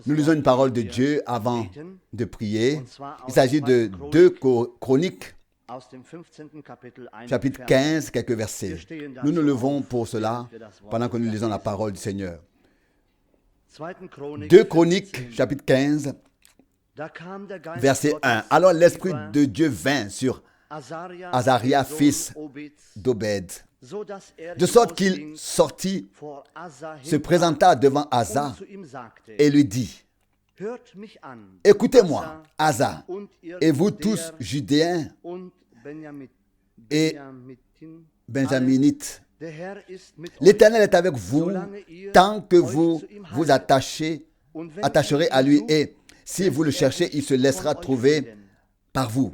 Nous lisons une parole de Dieu avant de prier. Il s'agit de 2 Chroniques, chapitre 15, quelques versets. Nous nous levons pour cela pendant que nous lisons la parole du Seigneur. 2 Chroniques, chapitre 15, verset 1. Alors l'Esprit de Dieu vint sur Azaria, fils d'Obed, de sorte qu'il sortit, se présenta devant Asa et lui dit: Écoutez-moi, Asa, et vous tous, Judéens et Benjaminites, l'Éternel est avec vous tant que vous vous attacherez à lui, et si vous le cherchez, il se laissera trouver par vous.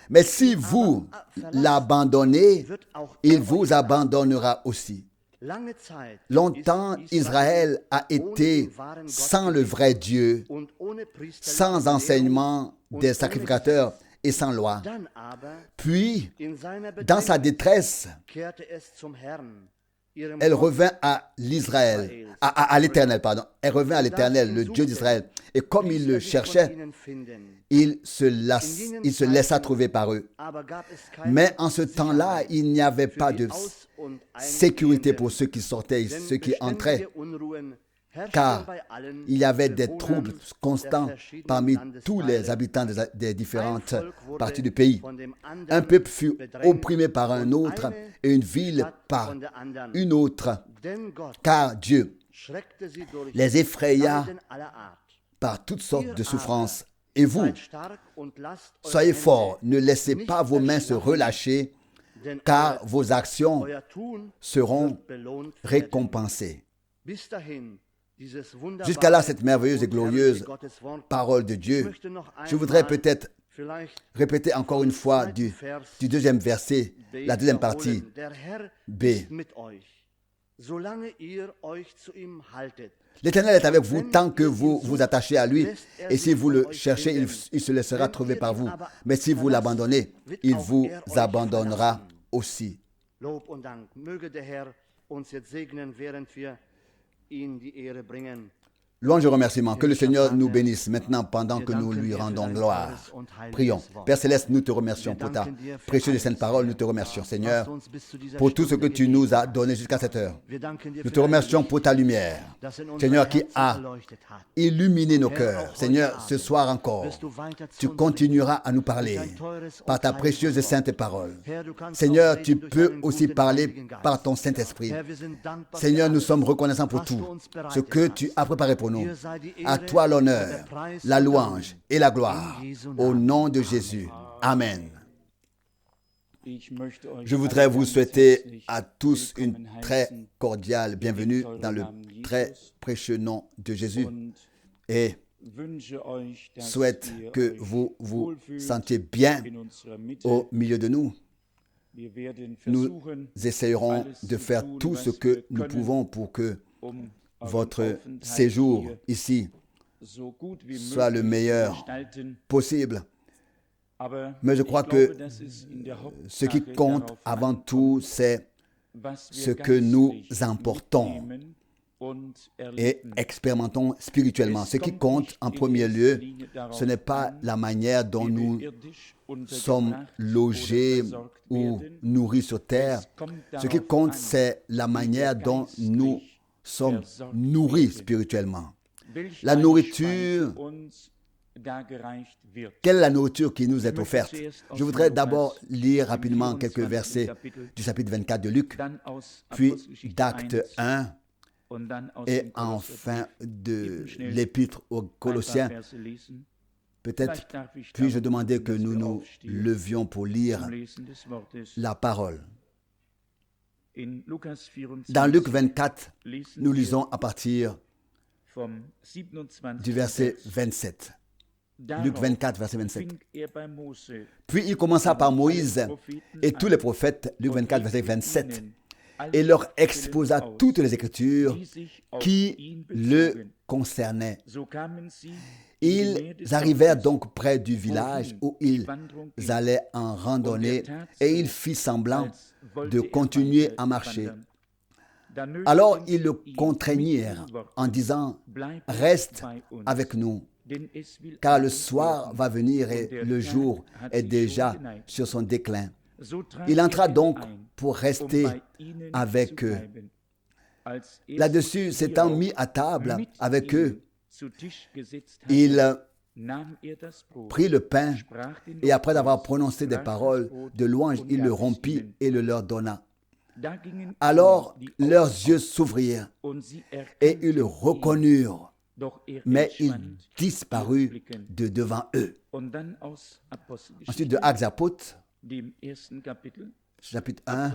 Mais si vous l'abandonnez, il vous abandonnera aussi. Longtemps, Israël a été sans le vrai Dieu, sans enseignement des sacrificateurs et sans loi. Puis, dans sa détresse, elle revint à l'Israël, à l'Éternel, pardon. Elle revint à l'Éternel, le Dieu d'Israël. Et comme il le cherchait, il se laissa trouver par eux. Mais en ce temps-là, il n'y avait pas de sécurité pour ceux qui sortaient et ceux qui entraient, car il y avait des troubles constants parmi tous les habitants des différentes parties du pays. Un peuple fut opprimé par un autre et une ville par une autre, car Dieu les effraya par toutes sortes de souffrances. Et vous, soyez forts, ne laissez pas vos mains se relâcher, car vos actions seront récompensées. Jusqu'à là, cette merveilleuse et glorieuse parole de Dieu. Je voudrais peut-être répéter encore une fois du deuxième verset, la deuxième partie, B. L'Éternel est avec vous tant que vous vous attachez à lui, et si vous le cherchez, il se laissera trouver par vous. Mais si vous l'abandonnez, il vous abandonnera aussi. Louange et remerciements. Que le Seigneur nous bénisse maintenant pendant que nous lui rendons gloire. Prions. Père Céleste, nous te remercions pour ta précieuse et sainte parole. Nous te remercions, Seigneur, pour tout ce que tu nous as donné jusqu'à cette heure. Nous te remercions pour ta lumière, Seigneur, qui a illuminé nos cœurs. Seigneur, ce soir encore, tu continueras à nous parler par ta précieuse et sainte parole. Seigneur, tu peux aussi parler par ton Saint-Esprit. Seigneur, nous sommes reconnaissants pour tout ce que tu as préparé pour nous. À toi l'honneur, la louange et la gloire. Au nom de Jésus. Amen. Je voudrais vous souhaiter à tous une très cordiale bienvenue dans le très précieux nom de Jésus. Et souhaite que vous vous sentiez bien au milieu de nous. Nous essayerons de faire tout ce que nous pouvons pour que votre séjour ici soit le meilleur possible. Mais je crois que ce qui compte avant tout, c'est ce que nous emportons et expérimentons spirituellement. Ce qui compte en premier lieu, ce n'est pas la manière dont nous sommes logés ou nourris sur terre. Ce qui compte, c'est la manière dont nous sommes nourris spirituellement. La nourriture, quelle est la nourriture qui nous est offerte? Je voudrais d'abord lire rapidement quelques versets du chapitre 24 de Luc, puis d'Actes 1 et enfin de l'épître aux Colossiens. Peut-être puis-je demander que nous nous levions pour lire la parole. Dans Luc 24, nous lisons à partir du verset 27. Luc 24, verset 27. Puis il commença par Moïse et tous les prophètes, Luc 24, verset 27, et leur exposa toutes les Écritures qui le concernaient. Ils arrivèrent donc près du village où ils allaient en randonnée, et il fit semblant de continuer à marcher. Alors ils le contraignirent en disant, reste avec nous, car le soir va venir et le jour est déjà sur son déclin. Il entra donc pour rester avec eux. Là-dessus, s'étant mis à table avec eux, il prit le pain et après avoir prononcé des paroles de louange, il le rompit et le leur donna. Alors leurs yeux s'ouvrirent et ils le reconnurent, mais il disparut de devant eux. Ensuite de Actes Apôtres, chapitre 1,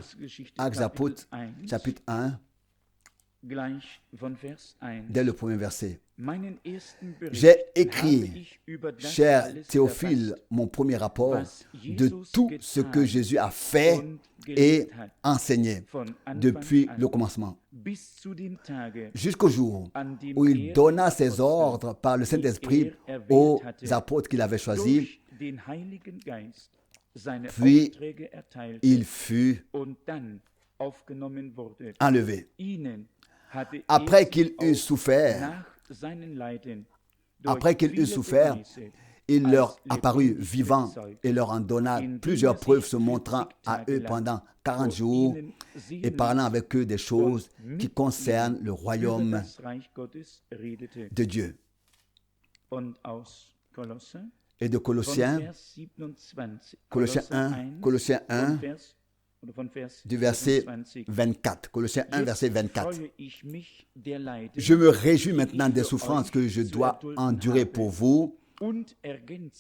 Actes Apôtres, chapitre 1, dès le premier verset. J'ai écrit, cher Théophile, mon premier rapport de tout ce que Jésus a fait et enseigné depuis le commencement, jusqu'au jour où il donna ses ordres par le Saint-Esprit aux apôtres qu'il avait choisis, puis il fut enlevé. Après qu'il eut souffert, il leur apparut vivant et leur en donna plusieurs preuves, se montrant à eux pendant 40 jours et parlant avec eux des choses qui concernent le royaume de Dieu. Et de Colossiens 1, du verset 24. Colossiens 1, verset 24. Je me réjouis maintenant des souffrances que je dois endurer pour vous,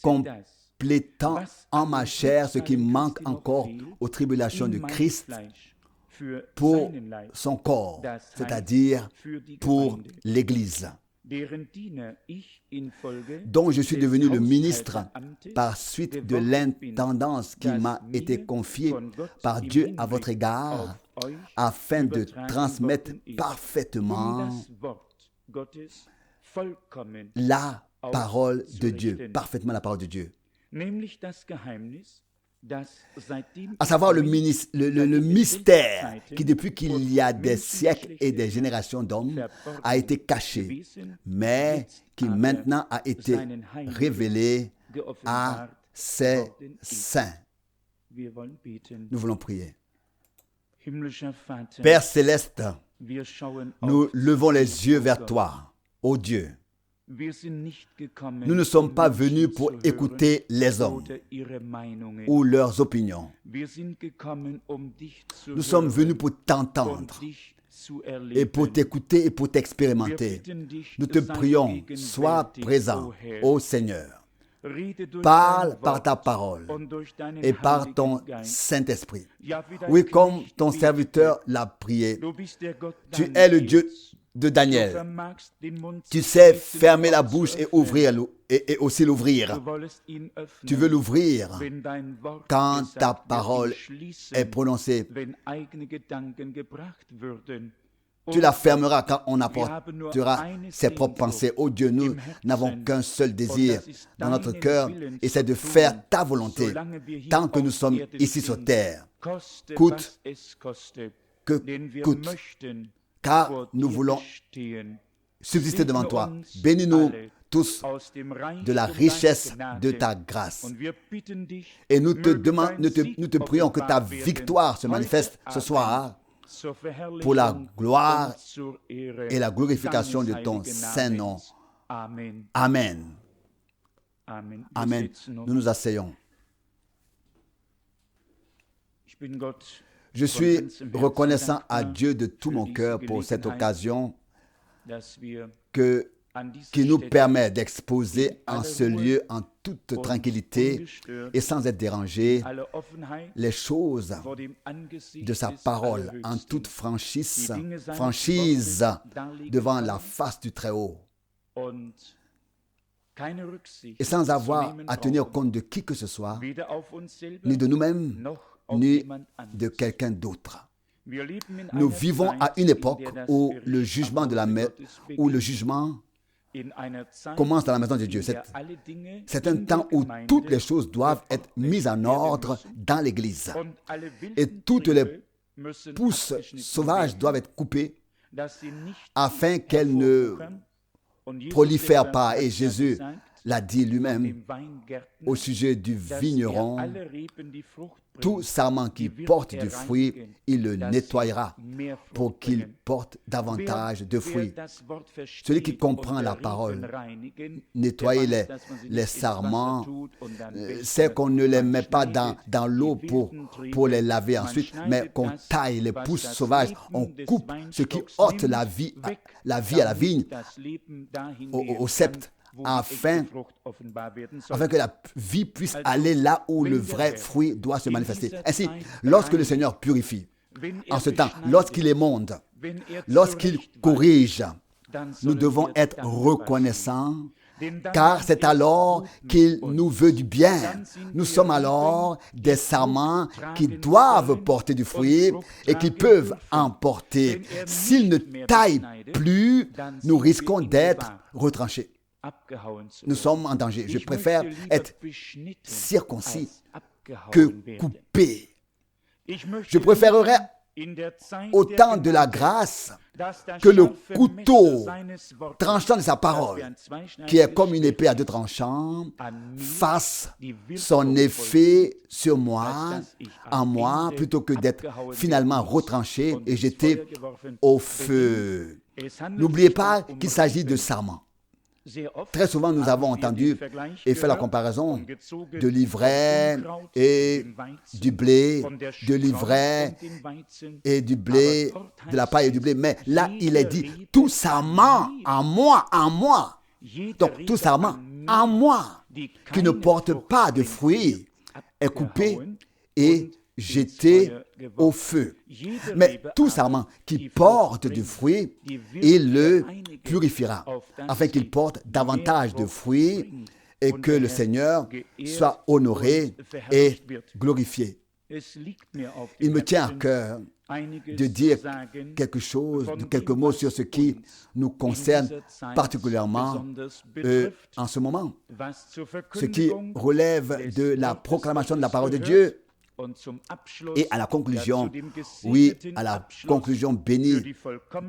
complétant en ma chair ce qui manque encore aux tribulations du Christ pour son corps, c'est-à-dire pour l'Église, dont je suis devenu le ministre par suite de l'intendance qui m'a été confiée par Dieu à votre égard, afin de transmettre parfaitement la parole de Dieu, parfaitement la parole de Dieu. À savoir le mystère qui, depuis qu'il y a des siècles et des générations d'hommes, a été caché, mais qui maintenant a été révélé à ses saints. Nous voulons prier. Père céleste, nous levons les yeux vers toi, ô Dieu. Nous ne sommes pas venus pour écouter les hommes ou leurs opinions. Nous sommes venus pour t'entendre et pour t'écouter et pour t'expérimenter. Nous te prions, sois présent, ô Seigneur. Parle par ta parole et par ton Saint-Esprit. Oui, comme ton serviteur l'a prié, tu es le Dieu de Daniel. Tu sais fermer la bouche et ouvrir et aussi l'ouvrir. Tu veux l'ouvrir quand ta parole est prononcée. Tu la fermeras quand on apportera ses propres pensées. Oh Dieu, nous n'avons qu'un seul désir dans notre cœur et c'est de faire ta volonté tant que nous sommes ici sur terre. Coûte que coûte. Car nous voulons subsister devant toi. Bénis-nous tous de la richesse de ta grâce. Et nous te prions que ta victoire se manifeste ce soir pour la gloire et la glorification de ton saint nom. Amen. Amen. Nous nous asseyons. Je suis reconnaissant à Dieu de tout mon cœur pour cette occasion qui nous permet d'exposer en ce lieu, en toute tranquillité et sans être dérangés, les choses de sa parole, en toute franchise devant la face du Très-Haut. Et sans avoir à tenir compte de qui que ce soit, ni de nous-mêmes, ni de quelqu'un d'autre. Nous vivons à une époque où le jugement commence dans la maison de Dieu. C'est un temps où toutes les choses doivent être mises en ordre dans l'Église. Et toutes les pousses sauvages doivent être coupées afin qu'elles ne prolifèrent pas. Et Jésus l'a dit lui-même au sujet du vigneron. Tout sarment qui porte du fruit, il le nettoyera pour qu'il porte davantage de fruits. Celui qui comprend la parole, nettoyer les sarments, c'est qu'on ne les met pas dans l'eau pour les laver ensuite, mais qu'on taille les pousses sauvages, on coupe ce qui ôte la vie à la vigne, au sceptre, afin que la vie puisse aller là où le vrai fruit doit se manifester. Ainsi, lorsque le Seigneur purifie, en ce temps, lorsqu'il émonde, lorsqu'il corrige, nous devons être reconnaissants, car c'est alors qu'il nous veut du bien. Nous sommes alors des sarments qui doivent porter du fruit et qui peuvent en porter. S'il ne taille plus, nous risquons d'être retranchés. Nous sommes en danger. Je préfère être circoncis que coupé. Je préférerais au temps de la grâce que le couteau tranchant de sa parole, qui est comme une épée à deux tranchants, fasse son effet sur moi, en moi, plutôt que d'être finalement retranché et jeté au feu. N'oubliez pas qu'il s'agit de sarments. Très souvent, nous avons entendu et fait la comparaison de l'ivraie et du blé, de l'ivraie et du blé, de la paille et du blé. Mais là, il est dit, tout sarment en moi. Donc, tout sarment en moi qui ne porte pas de fruits est coupé et jeté au feu. Mais tout sarment qui porte du fruit, il le purifiera, afin qu'il porte davantage de fruits et que le Seigneur soit honoré et glorifié. Il me tient à cœur de dire quelques mots sur ce qui nous concerne particulièrement en ce moment. Ce qui relève de la proclamation de la parole de Dieu. Et à la conclusion, à la conclusion bénie,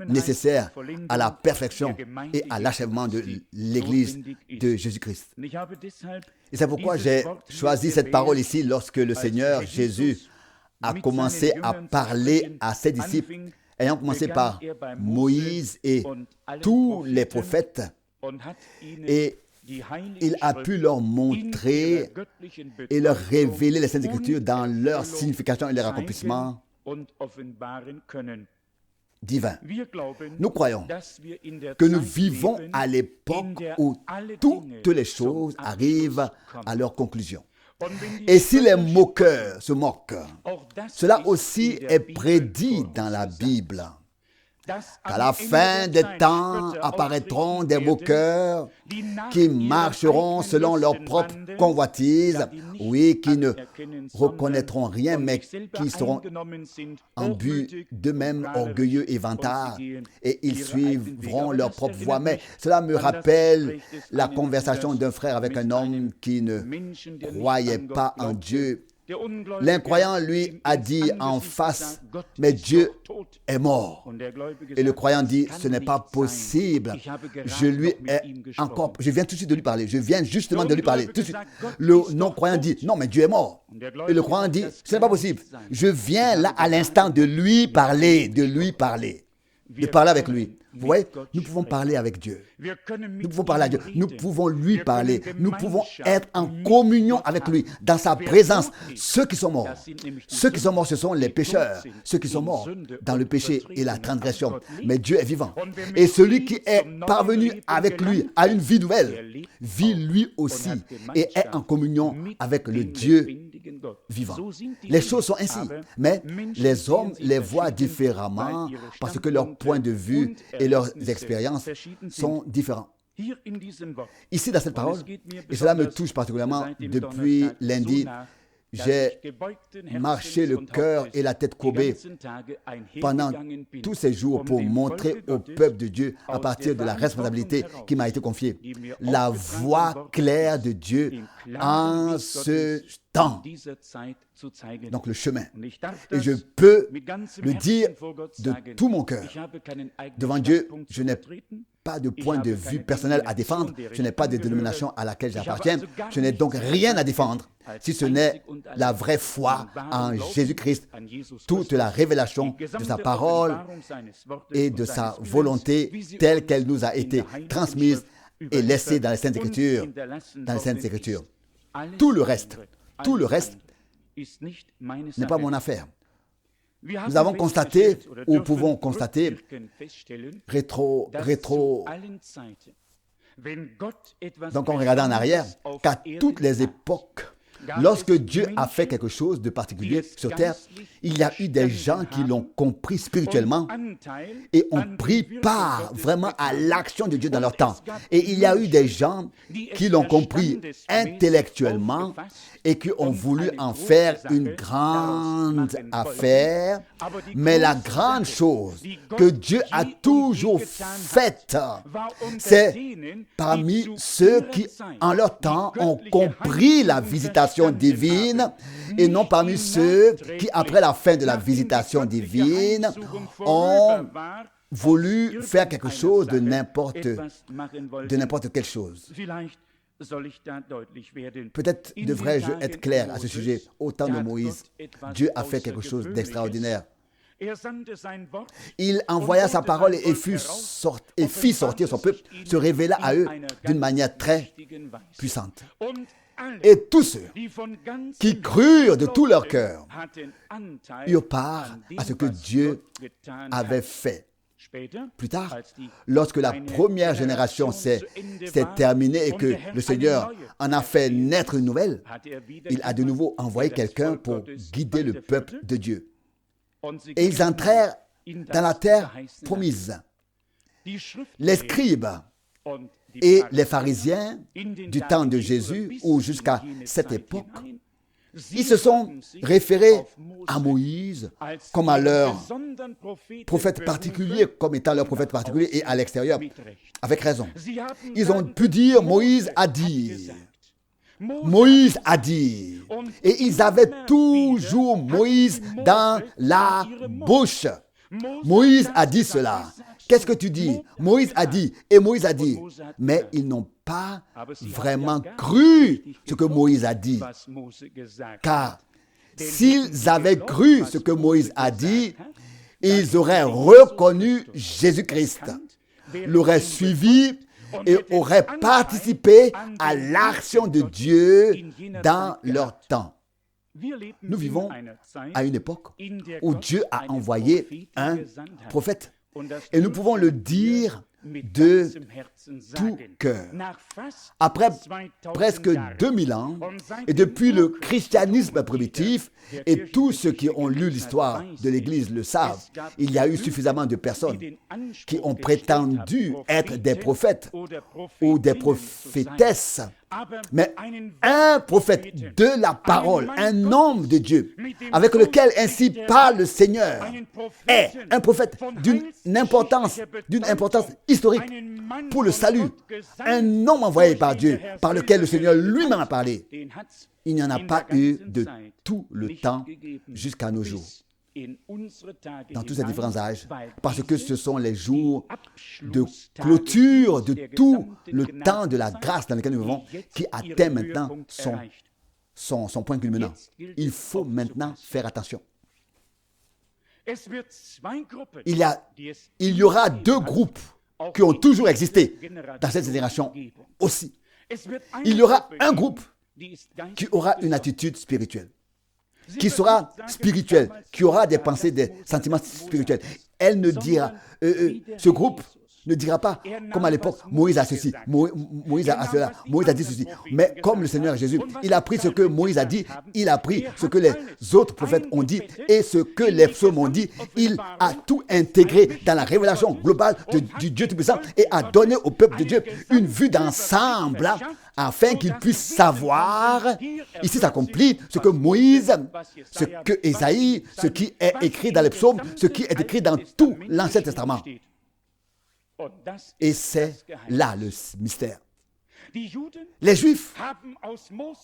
nécessaire à la perfection et à l'achèvement de l'Église de Jésus-Christ. Et c'est pourquoi j'ai choisi cette parole ici lorsque le Seigneur Jésus a commencé à parler à ses disciples, ayant commencé par Moïse et tous les prophètes, et il a pu leur montrer et leur révéler les Saintes Écritures dans leur signification et leur accomplissement divin. Nous croyons que nous vivons à l'époque où toutes les choses arrivent à leur conclusion. Et si les moqueurs se moquent, cela aussi est prédit dans la Bible. Qu'à la fin des temps apparaîtront des moqueurs qui marcheront selon leur propre convoitise, qui ne reconnaîtront rien, mais qui seront imbus d'eux-mêmes orgueilleux et vantards, et ils suivront leur propre voie. Mais cela me rappelle la conversation d'un frère avec un homme qui ne croyait pas en Dieu. L'incroyant lui a dit en face, mais Dieu est mort. Et le croyant dit, ce n'est pas possible. Je viens tout de suite de lui parler. Je viens justement de lui parler. Tout de suite. Le non-croyant dit, non, mais Dieu est mort. Et le croyant dit, ce n'est pas possible. Je viens là à l'instant de lui parler, de parler avec lui. Vous voyez, nous pouvons parler avec Dieu. Nous pouvons parler à Dieu. Nous pouvons lui parler. Nous pouvons être en communion avec lui, dans sa présence. Ceux qui sont morts, ce sont les pécheurs. Ceux qui sont morts dans le péché et la transgression. Mais Dieu est vivant. Et celui qui est parvenu avec lui à une vie nouvelle, vit lui aussi et est en communion avec le Dieu vivant. Les choses sont ainsi. Mais les hommes les voient différemment parce que leur point de vue et leurs expériences sont différents. Ici, dans cette parole, et cela me touche particulièrement depuis lundi, j'ai marché le cœur et la tête courbée pendant tous ces jours pour montrer au peuple de Dieu, à partir de la responsabilité qui m'a été confiée, la voix claire de Dieu en ce temps, donc le chemin. Et je peux le dire de tout mon cœur. Devant Dieu, je n'ai pas de point de vue personnel à défendre, je n'ai pas de dénomination à laquelle j'appartiens, je n'ai donc rien à défendre, si ce n'est la vraie foi en Jésus-Christ, toute la révélation de sa parole et de sa volonté telle qu'elle nous a été transmise et laissée dans les Saintes Écritures. Tout le reste n'est pas mon affaire. Nous avons constaté, ou pouvons constater, donc en regardant en arrière, qu'à toutes les époques, lorsque Dieu a fait quelque chose de particulier sur terre, il y a eu des gens qui l'ont compris spirituellement et ont pris part vraiment à l'action de Dieu dans leur temps. Et il y a eu des gens qui l'ont compris intellectuellement et qui ont voulu en faire une grande affaire. Mais la grande chose que Dieu a toujours faite, c'est parmi ceux qui, en leur temps, ont compris la visitation divine et non parmi ceux qui, après la fin de la visitation divine, ont voulu faire quelque chose de n'importe quelle chose. Peut-être devrais-je être clair à ce sujet. Au temps de Moïse, Dieu a fait quelque chose d'extraordinaire. Il envoya sa parole et fit sortir son peuple, se révéla à eux d'une manière très puissante. Et tous ceux qui crurent de tout leur cœur eurent part à ce que Dieu avait fait. Plus tard, lorsque la première génération s'est terminée et que le Seigneur en a fait naître une nouvelle, il a de nouveau envoyé quelqu'un pour guider le peuple de Dieu. Et ils entrèrent dans la terre promise. Les scribes et les pharisiens du temps de Jésus, ou jusqu'à cette époque, ils se sont référés à Moïse comme à leur prophète particulier, comme étant leur prophète particulier, et à l'extérieur, avec raison. Ils ont pu dire, Moïse a dit. Moïse a dit. Et ils avaient toujours Moïse dans la bouche. Moïse a dit cela. Qu'est-ce que tu dis? Moïse a dit, et Moïse a dit. Mais ils n'ont pas vraiment cru ce que Moïse a dit. Car s'ils avaient cru ce que Moïse a dit, ils auraient reconnu Jésus-Christ, l'auraient suivi et auraient participé à l'action de Dieu dans leur temps. Nous vivons à une époque où Dieu a envoyé un prophète. Et nous pouvons le dire de tout cœur. Après presque 2000 ans, et depuis le christianisme primitif, et tous ceux qui ont lu l'histoire de l'Église le savent, il y a eu suffisamment de personnes qui ont prétendu être des prophètes ou des prophétesses. Mais un prophète de la parole, un homme de Dieu, avec lequel ainsi parle le Seigneur, est un prophète d'une importance historique pour le salut. Un homme envoyé par Dieu, par lequel le Seigneur lui-même a parlé. Il n'y en a pas eu de tout le temps jusqu'à nos jours, dans tous ces différents âges, parce que ce sont les jours de clôture de tout le temps de la grâce dans lequel nous vivons qui atteint maintenant son point culminant. Il faut maintenant faire attention. Il y aura deux groupes qui ont toujours existé dans cette génération aussi. Il y aura un groupe qui aura une attitude spirituelle, qui sera spirituel, qui aura des pensées, des sentiments spirituels. Elle ne dira, ce groupe ne dira pas, comme à l'époque, Moïse a ceci, Moïse a cela, Moïse a dit ceci. Mais comme le Seigneur Jésus, il a pris ce que Moïse a dit, il a pris ce que les autres prophètes ont dit et ce que les psaumes ont dit. Il a tout intégré dans la révélation globale du Dieu Tout-Puissant et a donné au peuple de Dieu une vue d'ensemble afin qu'il puisse savoir, ici s'accomplit ce que Moïse, ce que Ésaïe, ce qui est écrit dans les psaumes, ce qui est écrit dans tout l'Ancien Testament. Et c'est là le mystère. Les Juifs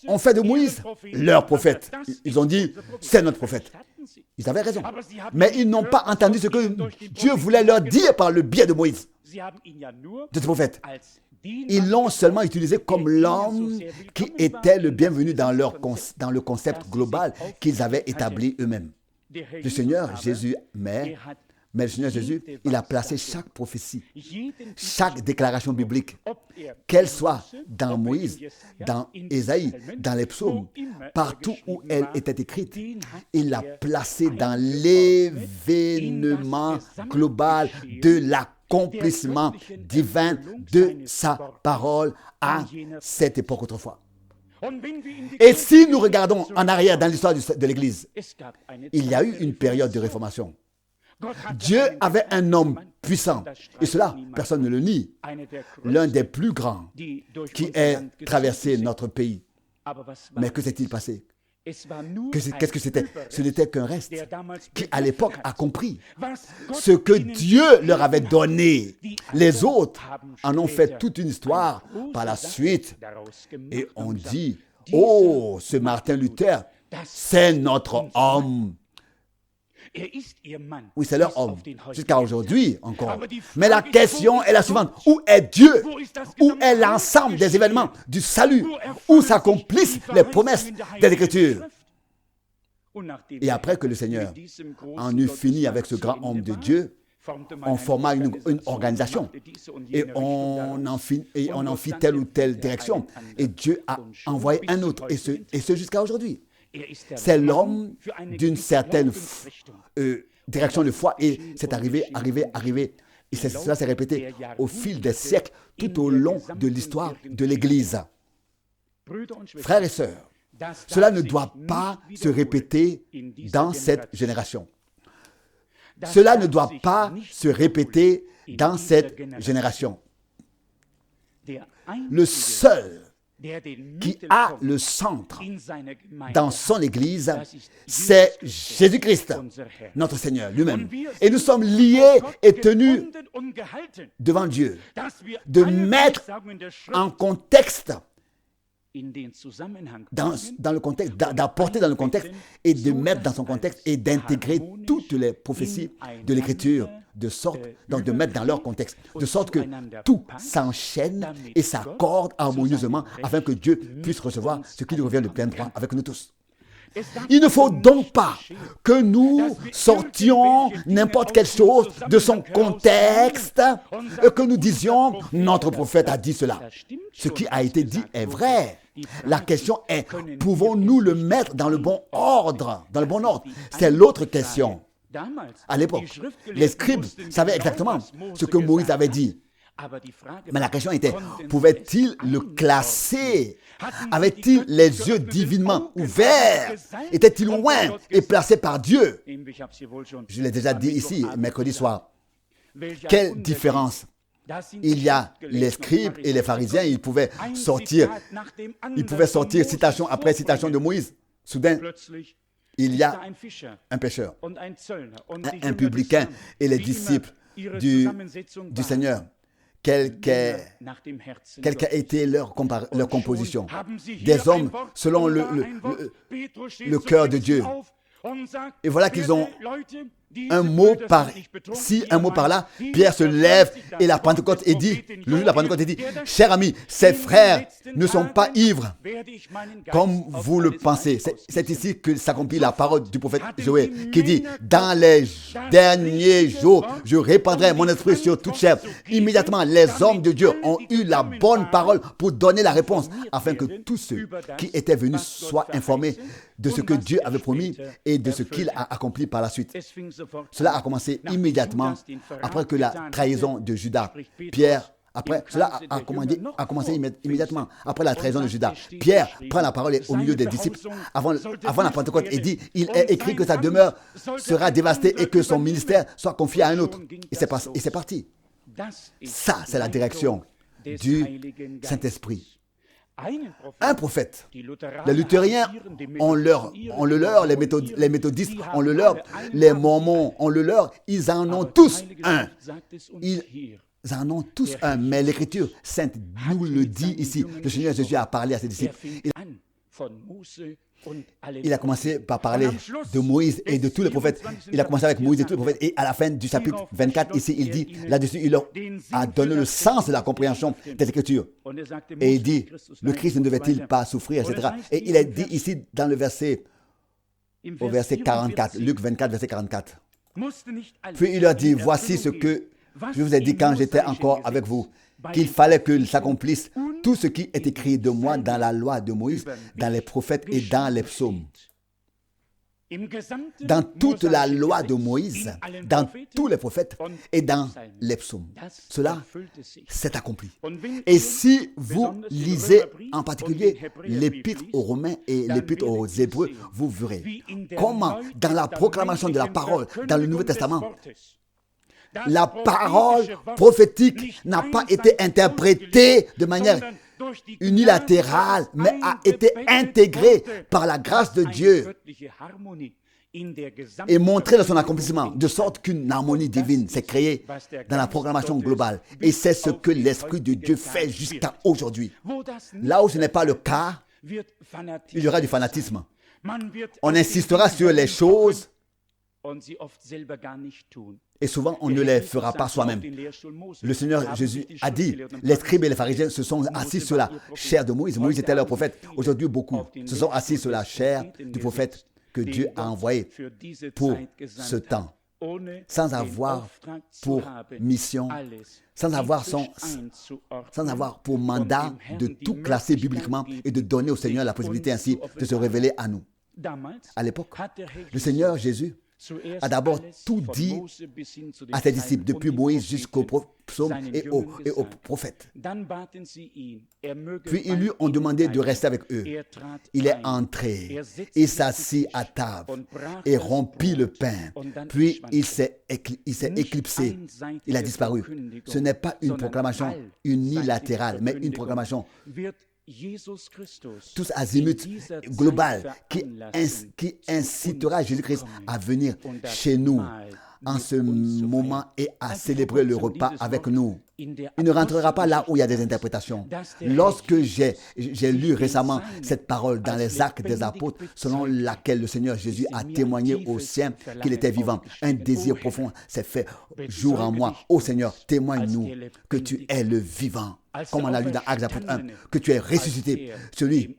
ont fait de Moïse leur prophète. Ils ont dit, c'est notre prophèt. Ils avaient raison. Mais ils n'ont pas entendu ce que Dieu voulait leur dire par le biais de Moïse, de ce prophète. Ils l'ont seulement utilisé comme l'homme qui était le bienvenu dans le concept global qu'ils avaient établi eux-mêmes. Le Seigneur Jésus, mais le Seigneur Jésus, il a placé chaque prophétie, chaque déclaration biblique, qu'elle soit dans Moïse, dans Ésaïe, dans les psaumes, partout où elle était écrite, il l'a placée dans l'événement global de l'accomplissement divin de sa parole à cette époque autrefois. Et si nous regardons en arrière dans l'histoire de l'Église, il y a eu une période de réformation. Dieu avait un homme puissant, et cela, personne ne le nie, l'un des plus grands qui ait traversé notre pays. Mais que s'est-il passé? Qu'est-ce que c'était? Ce n'était qu'un reste qui, à l'époque, a compris ce que Dieu leur avait donné. Les autres en ont fait toute une histoire par la suite. Et on dit, oh, ce Martin Luther, c'est notre homme. Oui, c'est leur homme, jusqu'à aujourd'hui encore. Mais la question est la suivante. Où est Dieu? Où est l'ensemble des événements du salut? Où s'accomplissent les promesses des Écritures? Et après que le Seigneur en eut fini avec ce grand homme de Dieu, on forma une organisation et on en fit telle ou telle direction. Et Dieu a envoyé un autre, et ce jusqu'à aujourd'hui. C'est l'homme d'une certaine direction de foi, et c'est arrivé. Et cela s'est répété au fil des siècles, tout au long de l'histoire de l'Église. Frères et sœurs, cela ne doit pas se répéter dans cette génération. Cela ne doit pas se répéter dans cette génération. Le seul qui a le centre dans son Église, c'est Jésus-Christ, notre Seigneur lui-même. Et nous sommes liés et tenus devant Dieu de mettre en contexte, dans le contexte, d'apporter dans le contexte et de mettre dans son contexte et d'intégrer toutes les prophéties de l'Écriture, donc de mettre dans leur contexte, de sorte que tout s'enchaîne et s'accorde harmonieusement afin que Dieu puisse recevoir ce qui lui revient de plein droit avec nous tous. Il ne faut donc pas que nous sortions n'importe quelle chose de son contexte et que nous disions « notre prophète a dit cela ». Ce qui a été dit est vrai. La question est, pouvons-nous le mettre dans le bon ordre, C'est l'autre question. À l'époque, les scribes savaient exactement ce que Moïse avait dit. Mais la question était, pouvait-il le classer? Avait-il les yeux divinement ouverts? Était-il loin et placé par Dieu? Je l'ai déjà dit ici, mercredi soir. Quelle différence! Il y a les scribes et les pharisiens, ils pouvaient sortir citation après citation de Moïse. Soudain, il y a un pécheur, un publicain et les disciples du Seigneur. Quelle qu'a été leur composition? Des hommes selon le cœur de Dieu. Et voilà qu'ils ont un mot par-ci, un mot par-là. Pierre se lève et le jour de la Pentecôte, il dit, « Chers amis, ces frères ne sont pas ivres comme vous le pensez. » C'est ici que s'accomplit la parole du prophète Joël qui dit, « Dans les derniers jours, je répandrai mon esprit sur toute chair. » Immédiatement, les hommes de Dieu ont eu la bonne parole pour donner la réponse afin que tous ceux qui étaient venus soient informés de ce que Dieu avait promis et de ce qu'il a accompli par la suite. Cela a commencé immédiatement après que la trahison de Judas. Cela a commencé immédiatement après la trahison de Judas. Pierre prend la parole au milieu des disciples avant la Pentecôte et dit, il est écrit que sa demeure sera dévastée et que son ministère soit confié à un autre. Et c'est parti. Ça, c'est la direction du Saint-Esprit. Un prophète. Les luthériens ont le leur, les méthodistes ont le leur, les mormons ont le leur, ils en ont tous un. en ont tous un, mais l'Écriture sainte nous le dit ici. Le Seigneur Jésus a parlé à ses disciples. Il a commencé par parler de Moïse et de tous les prophètes. Il a commencé avec Moïse et tous les prophètes. Et à la fin du chapitre 24, ici, il dit, là-dessus, il leur a donné le sens de la compréhension des Écritures. Et il dit, le Christ ne devait-il pas souffrir, etc. Et il est dit ici dans le verset, au verset 44, Luc 24, verset 44. Puis il leur dit, voici ce que je vous ai dit quand j'étais encore avec vous, qu'il fallait que s'accomplisse tout ce qui est écrit de moi dans la loi de Moïse, dans les prophètes et dans les psaumes. Dans toute la loi de Moïse, dans tous les prophètes et dans les psaumes. Cela s'est accompli. Et si vous lisez en particulier l'épître aux Romains et l'épître aux Hébreux, vous verrez comment dans la proclamation de la parole dans le Nouveau Testament, la parole prophétique n'a pas été interprétée de manière unilatérale, mais a été intégrée par la grâce de Dieu et montrée dans son accomplissement, de sorte qu'une harmonie divine s'est créée dans la proclamation globale. Et c'est ce que l'Esprit de Dieu fait jusqu'à aujourd'hui. Là où ce n'est pas le cas, il y aura du fanatisme. On insistera sur les choses et souvent, on ne les fera pas soi-même. Le Seigneur Jésus a dit, les scribes et les pharisiens se sont assis sur la chair de Moïse. Moïse était leur prophète. Aujourd'hui, beaucoup se sont assis sur la chair du prophète que Dieu a envoyé pour ce temps, sans avoir pour mission, sans avoir pour mandat de tout classer bibliquement et de donner au Seigneur la possibilité ainsi de se révéler à nous. À l'époque, le Seigneur Jésus a d'abord tout dit à ses disciples, depuis Moïse jusqu'aux psaumes et aux prophètes. Puis ils lui ont demandé de rester avec eux. Il est entré, il s'assit à table et rompit le pain. Puis il s'est éclipsé, il a disparu. Ce n'est pas une proclamation unilatérale, mais une proclamation tous azimuts global qui incitera Jésus-Christ à venir chez nous en ce moment et à célébrer le repas avec nous. Il ne rentrera pas là où il y a des interprétations. Lorsque j'ai lu récemment cette parole dans les Actes des Apôtres, selon laquelle le Seigneur Jésus a témoigné aux siens qu'il était vivant, un désir profond s'est fait jour en moi. Ô Seigneur, témoigne-nous que tu es le vivant. Comme on l'a lu dans Actes 1, que tu es ressuscité, celui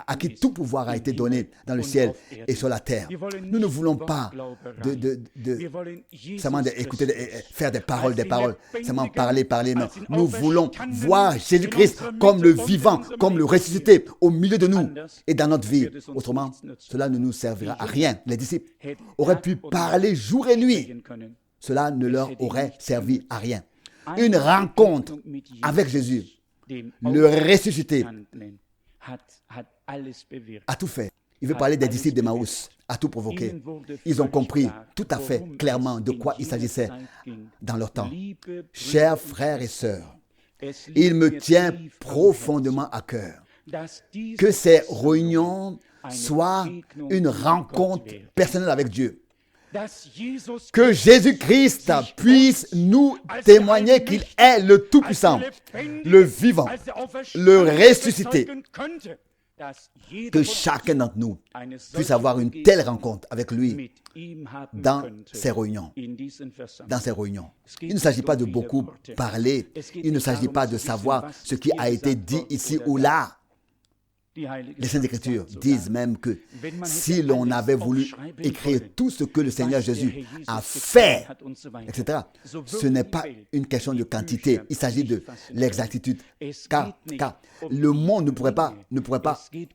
à qui tout pouvoir a été donné dans le ciel et sur la terre. Nous ne voulons pas seulement écouter, faire des paroles, seulement parler, non. Nous voulons voir Jésus-Christ comme le vivant, comme le ressuscité au milieu de nous et dans notre vie. Autrement, cela ne nous servira à rien. Les disciples auraient pu parler jour et nuit. Cela ne leur aurait servi à rien. Une rencontre avec Jésus, le ressuscité, a tout fait. Il veut parler des disciples d'Emmaüs, a tout provoqué. Ils ont compris tout à fait clairement de quoi il s'agissait dans leur temps. Chers frères et sœurs, il me tient profondément à cœur que ces réunions soient une rencontre personnelle avec Dieu. Que Jésus-Christ puisse nous témoigner qu'il est le Tout-Puissant, le vivant, le ressuscité. Que chacun d'entre nous puisse avoir une telle rencontre avec lui dans ces réunions. Il ne s'agit pas de beaucoup parler, il ne s'agit pas de savoir ce qui a été dit ici ou là. Les Saintes Écritures disent même que si l'on avait voulu écrire tout ce que le Seigneur Jésus a fait, etc., ce n'est pas une question de quantité, il s'agit de l'exactitude. Car le monde ne pourrait pas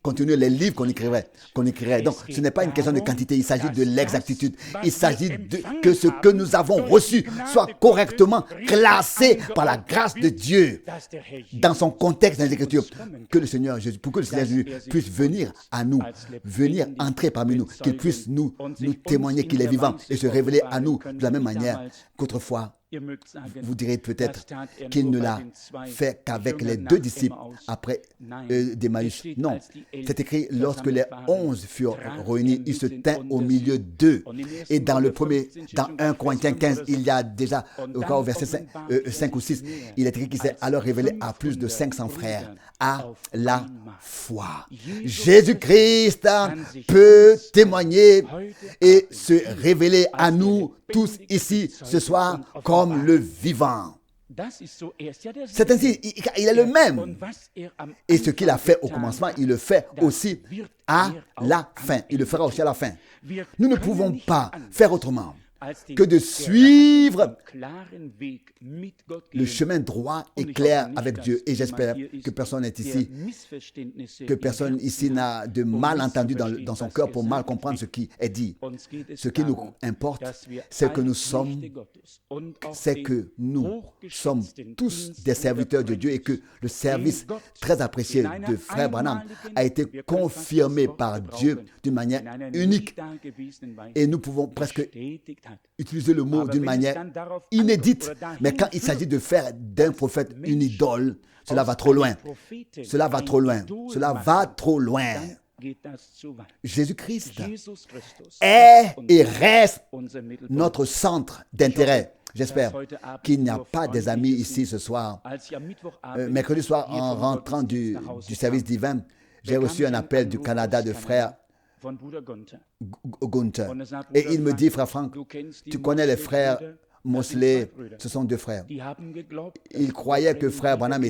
contenir les livres qu'on écrirait. Donc, ce n'est pas une question de quantité, il s'agit de l'exactitude. Il s'agit que ce que nous avons reçu soit correctement classé par la grâce de Dieu dans son contexte dans les Écritures. Que le Seigneur Jésus, pour que le Seigneur Jésus puisse venir à nous, venir entrer parmi nous, qu'il puisse nous témoigner qu'il est vivant et se révéler à nous de la même manière qu'autrefois Vous direz peut-être qu'il ne l'a fait qu'avec les 2 disciples après d'Emmaüs. Non, c'est écrit, lorsque les 11 furent réunis, il se tint au milieu d'eux. Et dans 1 Corinthiens 15, il y a déjà, au verset 5 ou 6, il est écrit qu'il s'est alors révélé à plus de 500 frères à la fois. Jésus-Christ peut témoigner et se révéler à nous tous ici ce soir comme le vivant. C'est ainsi, il est le même. Et ce qu'il a fait au commencement, il le fait aussi à la fin. Il le fera aussi à la fin. Nous ne pouvons pas faire autrement que de suivre le chemin droit et clair avec Dieu. Et j'espère que personne n'est ici, que personne ici n'a de malentendu dans son cœur pour mal comprendre ce qui est dit. Ce qui nous importe, c'est que nous sommes tous des serviteurs de Dieu et que le service très apprécié de Frère Branham a été confirmé par Dieu d'une manière unique. Et nous pouvons presque utiliser le mot d'une manière inédite. Mais quand il s'agit de faire d'un prophète une idole, cela va trop loin. Cela va trop loin. Cela va trop loin. Jésus-Christ est et reste notre centre d'intérêt. J'espère qu'il n'y a pas des amis ici ce soir. Mercredi soir, en rentrant du service divin, j'ai reçu un appel du Canada de frère Gunther. Et il me dit, frère Franck, tu connais les frères Mosley, ce sont 2 frères. Ils croyaient que frère Branham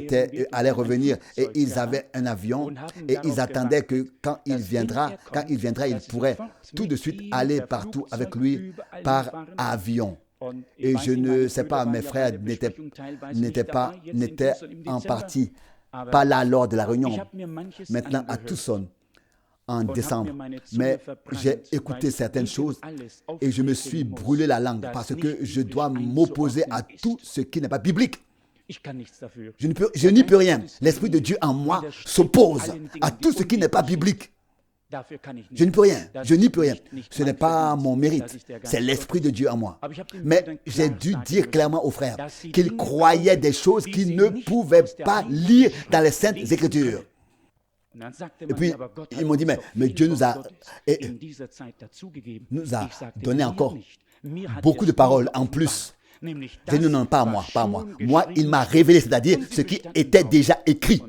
allait revenir et ils avaient un avion et ils attendaient que quand il viendra, il pourrait tout de suite aller partout avec lui par avion. Et je ne sais pas, mes frères n'étaient en partie pas là lors de la réunion. Maintenant à Tucson, en décembre, mais j'ai écouté certaines choses et je me suis brûlé la langue parce que je dois m'opposer à tout ce qui n'est pas biblique. Je n'y peux rien. L'Esprit de Dieu en moi s'oppose à tout ce qui n'est pas biblique. Je n'y peux rien. Je n'y peux rien. Ce n'est pas mon mérite. C'est l'Esprit de Dieu en moi. Mais j'ai dû dire clairement aux frères qu'ils croyaient des choses qu'ils ne pouvaient pas lire dans les Saintes Écritures. Et puis, ils m'ont dit, mais Dieu nous a donné encore beaucoup de paroles en plus. Je dis non, pas à moi, pas à moi. Moi, il m'a révélé, c'est-à-dire ce qui était déjà écrit.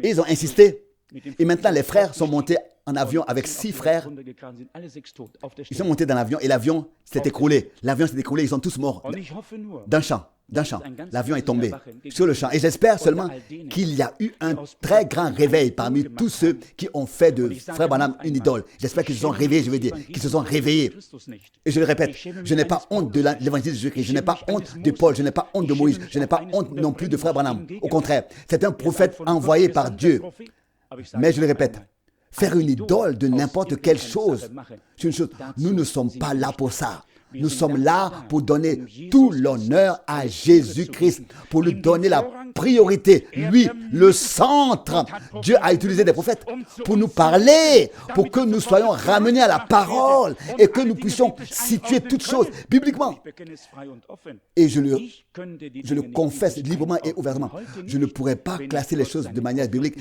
Et ils ont insisté. Et maintenant, les frères sont montés en avion avec 6 frères. Ils sont montés dans l'avion et l'avion s'est écroulé. L'avion s'est écroulé, ils sont tous morts d'un champ. L'avion est tombé sur le champ. Et j'espère seulement qu'il y a eu un très grand réveil parmi tous ceux qui ont fait de Frère Branham une idole. J'espère qu'ils se sont réveillés, je veux dire, qu'ils se sont réveillés. Et je le répète, je n'ai pas honte de l'évangile de Jésus-Christ, je n'ai pas honte de Paul, je n'ai pas honte de Moïse, je n'ai pas honte non plus de Frère Branham. Au contraire, c'est un prophète envoyé par Dieu. Mais je le répète, faire une idole de n'importe quelle chose, c'est une chose. Nous ne sommes pas là pour ça. Nous sommes là pour donner tout l'honneur à Jésus-Christ, pour lui donner la priorité. Lui, le centre. Dieu a utilisé des prophètes pour nous parler, pour que nous soyons ramenés à la parole et que nous puissions situer toutes choses bibliquement. Et je le confesse librement et ouvertement. Je ne pourrais pas classer les choses de manière biblique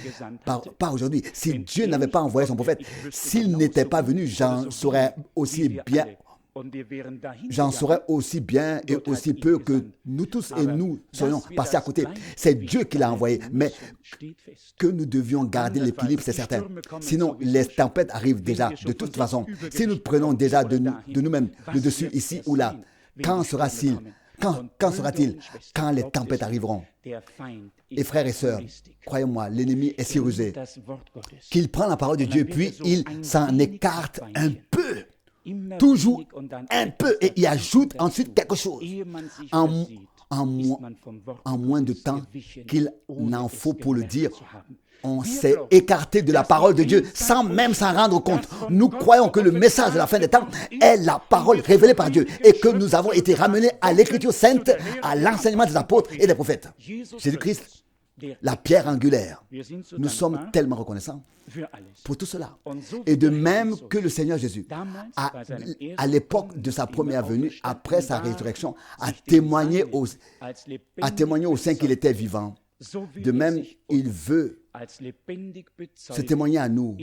par aujourd'hui. Si Dieu n'avait pas envoyé son prophète, s'il n'était pas venu, j'en saurais aussi bien et aussi peu que nous tous et nous soyons passés à côté. C'est Dieu qui l'a envoyé, mais que nous devions garder l'équilibre, c'est certain. Sinon, les tempêtes arrivent déjà de toute façon. Si nous prenons déjà de nous-mêmes le dessus ici ou là, quand sera-t-il? Quand les tempêtes arriveront? Et frères et sœurs, croyez-moi, l'ennemi est si rusé qu'il prend la parole de Dieu puis il s'en écarte un peu. Toujours un peu et il ajoute ensuite quelque chose en moins de temps qu'il n'en faut pour le dire. On s'est écarté de la parole de Dieu sans même s'en rendre compte. Nous croyons que le message de la fin des temps est la parole révélée par Dieu et que nous avons été ramenés à l'écriture sainte, à l'enseignement des apôtres et des prophètes. Jésus-Christ la pierre angulaire. Nous sommes tellement reconnaissants pour tout cela. Et de même que le Seigneur Jésus, à l'époque de sa première venue, après sa résurrection, a témoigné aux saints qu'il était vivant. De même, il veut se témoigner à nous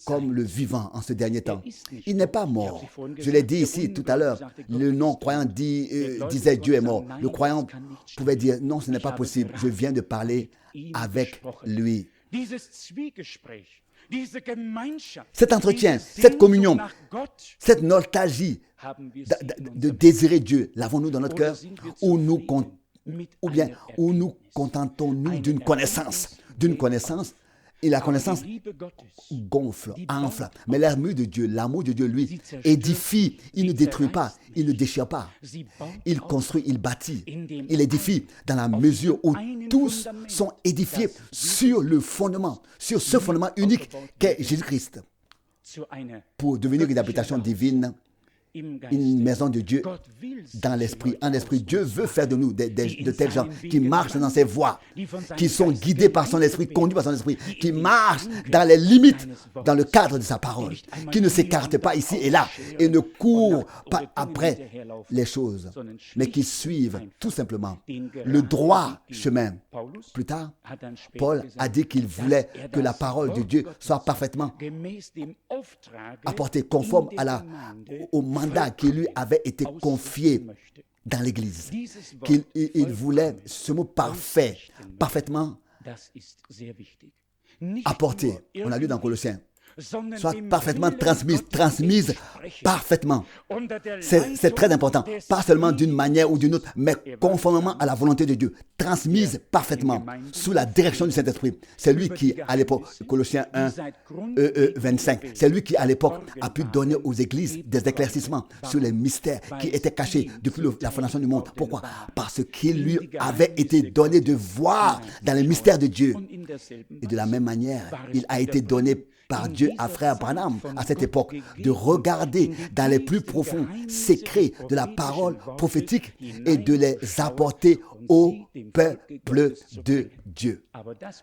comme le vivant en ce dernier temps. Il n'est pas mort. Je l'ai dit ici tout à l'heure. Le non-croyant disait Dieu est mort. Le croyant pouvait dire non, ce n'est pas possible. Je viens de parler avec lui. Cet entretien, cette communion, cette nostalgie de désirer Dieu, l'avons-nous dans notre cœur ou nous contentons-nous d'une connaissance, et la connaissance gonfle, enfle. Mais l'amour de Dieu, lui, édifie. Il ne détruit pas, il ne déchire pas. Il construit, il bâtit, il édifie dans la mesure où tous sont édifiés sur ce fondement unique qu'est Jésus-Christ, pour devenir une habitation divine, une maison de Dieu dans l'esprit, en esprit. Dieu veut faire de nous de tels gens qui marchent dans ses voies, qui sont guidés par son esprit, conduits par son esprit, qui marchent dans les limites, dans le cadre de sa parole, qui ne s'écartent pas ici et là et ne courent pas après les choses, mais qui suivent tout simplement le droit chemin. Plus tard, Paul a dit qu'il voulait que la parole de Dieu soit parfaitement apportée conforme au mandat qui lui avait été confié dans l'Église. Il voulait ce mot parfait, parfaitement apporté. On l'a lu dans Colossiens. Soit parfaitement transmise parfaitement. C'est très important. Pas seulement d'une manière ou d'une autre, mais conformément à la volonté de Dieu. Transmise parfaitement, sous la direction du Saint-Esprit. C'est lui qui, à l'époque, Colossiens 1, 25, c'est lui qui, à l'époque, a pu donner aux églises des éclaircissements sur les mystères qui étaient cachés depuis la fondation du monde. Pourquoi? Parce qu'il lui avait été donné de voir dans les mystères de Dieu. Et de la même manière, il a été donné par Dieu à frère Branham à cette époque de regarder dans les plus profonds secrets de la parole prophétique et de les apporter au peuple de Dieu.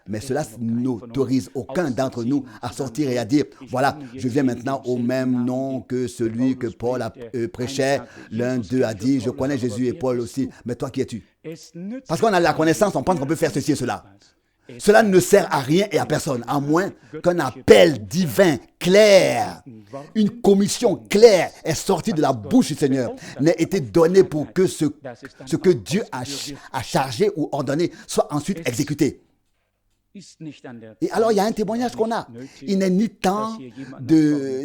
Mais cela n'autorise aucun d'entre nous à sortir et à dire voilà, je viens maintenant au même nom que celui que Paul prêchait. L'un d'eux a dit je connais Jésus et Paul aussi, mais toi qui es-tu? Parce qu'on a la connaissance, on pense qu'on peut faire ceci et cela. Cela ne sert à rien et à personne, à moins qu'un appel divin clair, une commission claire est sortie de la bouche du Seigneur, n'ait été donnée pour que ce que Dieu a chargé ou ordonné soit ensuite exécuté. Et alors, il y a un témoignage qu'on a. Il n'est ni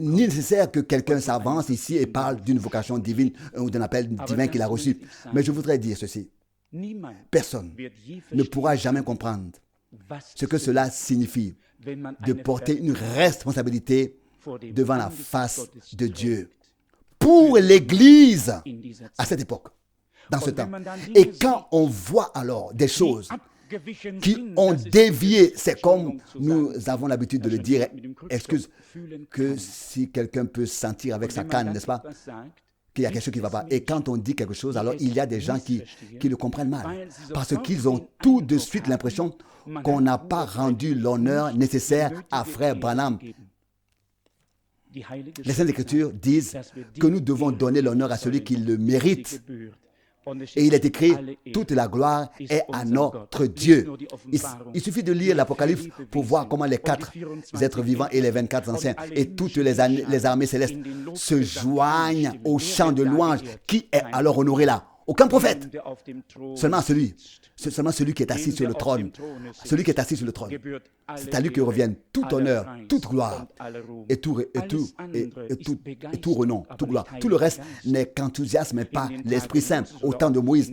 ni nécessaire que quelqu'un s'avance ici et parle d'une vocation divine ou d'un appel divin qu'il a reçu. Mais je voudrais dire ceci. Personne ne pourra jamais comprendre ce que cela signifie de porter une responsabilité devant la face de Dieu pour l'Église à cette époque, dans ce temps. Et quand on voit alors des choses qui ont dévié, c'est comme nous avons l'habitude de le dire, excuse, que si quelqu'un peut sentir avec sa canne, n'est-ce pas, qu'il y a quelque chose qui ne va pas. Et quand on dit quelque chose, alors il y a des gens qui le comprennent mal. Parce qu'ils ont tout de suite l'impression qu'on n'a pas rendu l'honneur nécessaire à frère Branham. Les Saintes Écritures disent que nous devons donner l'honneur à celui qui le mérite. Et il est écrit, toute la gloire est à notre Dieu. Il suffit de lire l'Apocalypse pour voir comment les 4 êtres vivants et les 24 anciens et toutes les armées célestes se joignent au chant de louange. Qui est alors honoré là? Aucun prophète. Seulement celui qui est assis sur le trône. Celui qui est assis sur le trône. C'est à lui que reviennent tout honneur, toute gloire et tout renom, toute gloire. Tout le reste n'est qu'enthousiasme et pas l'Esprit Saint. Au temps de Moïse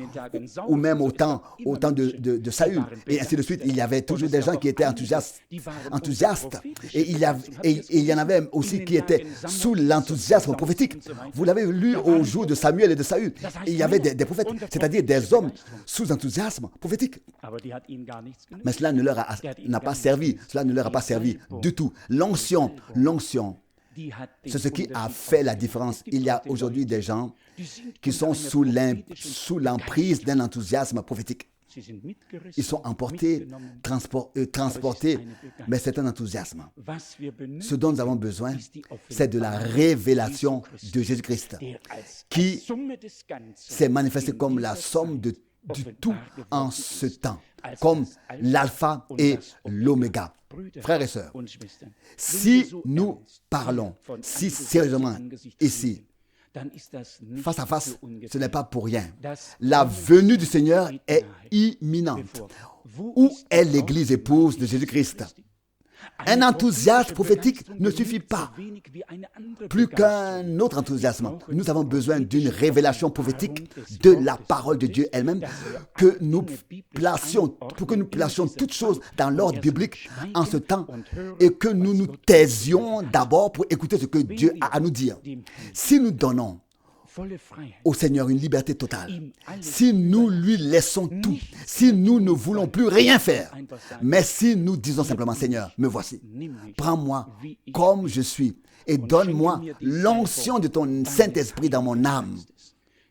ou même au temps de Saül. Et ainsi de suite, il y avait toujours des gens qui étaient enthousiastes. Et il y en avait aussi qui étaient sous l'enthousiasme prophétique. Vous l'avez lu au jour de Samuel et de Saül. Il y avait des prophètes, c'est-à-dire des hommes sous enthousiasme prophétique. Mais cela n'a pas servi. Cela ne leur a pas servi du tout. L'onction, c'est ce qui a fait la différence. Il y a aujourd'hui des gens qui sont sous l'emprise d'un enthousiasme prophétique. Ils sont emportés, transportés, mais c'est un enthousiasme. Ce dont nous avons besoin, c'est de la révélation de Jésus-Christ, qui s'est manifesté comme la somme du tout en ce temps, comme l'alpha et l'oméga. Frères et sœurs, si nous parlons si sérieusement ici, face à face, ce n'est pas pour rien. La venue du Seigneur est imminente. Où est l'Église épouse de Jésus-Christ? Un enthousiasme prophétique ne suffit pas. Plus qu'un autre enthousiasme, nous avons besoin d'une révélation prophétique de la parole de Dieu elle-même, pour que nous placions toutes choses dans l'ordre biblique en ce temps et que nous nous taisions d'abord pour écouter ce que Dieu a à nous dire. Si nous donnons au Seigneur une liberté totale, si nous lui laissons tout, si nous ne voulons plus rien faire, mais si nous disons simplement, Seigneur, me voici, prends-moi comme je suis et donne-moi l'onction de ton Saint-Esprit dans mon âme,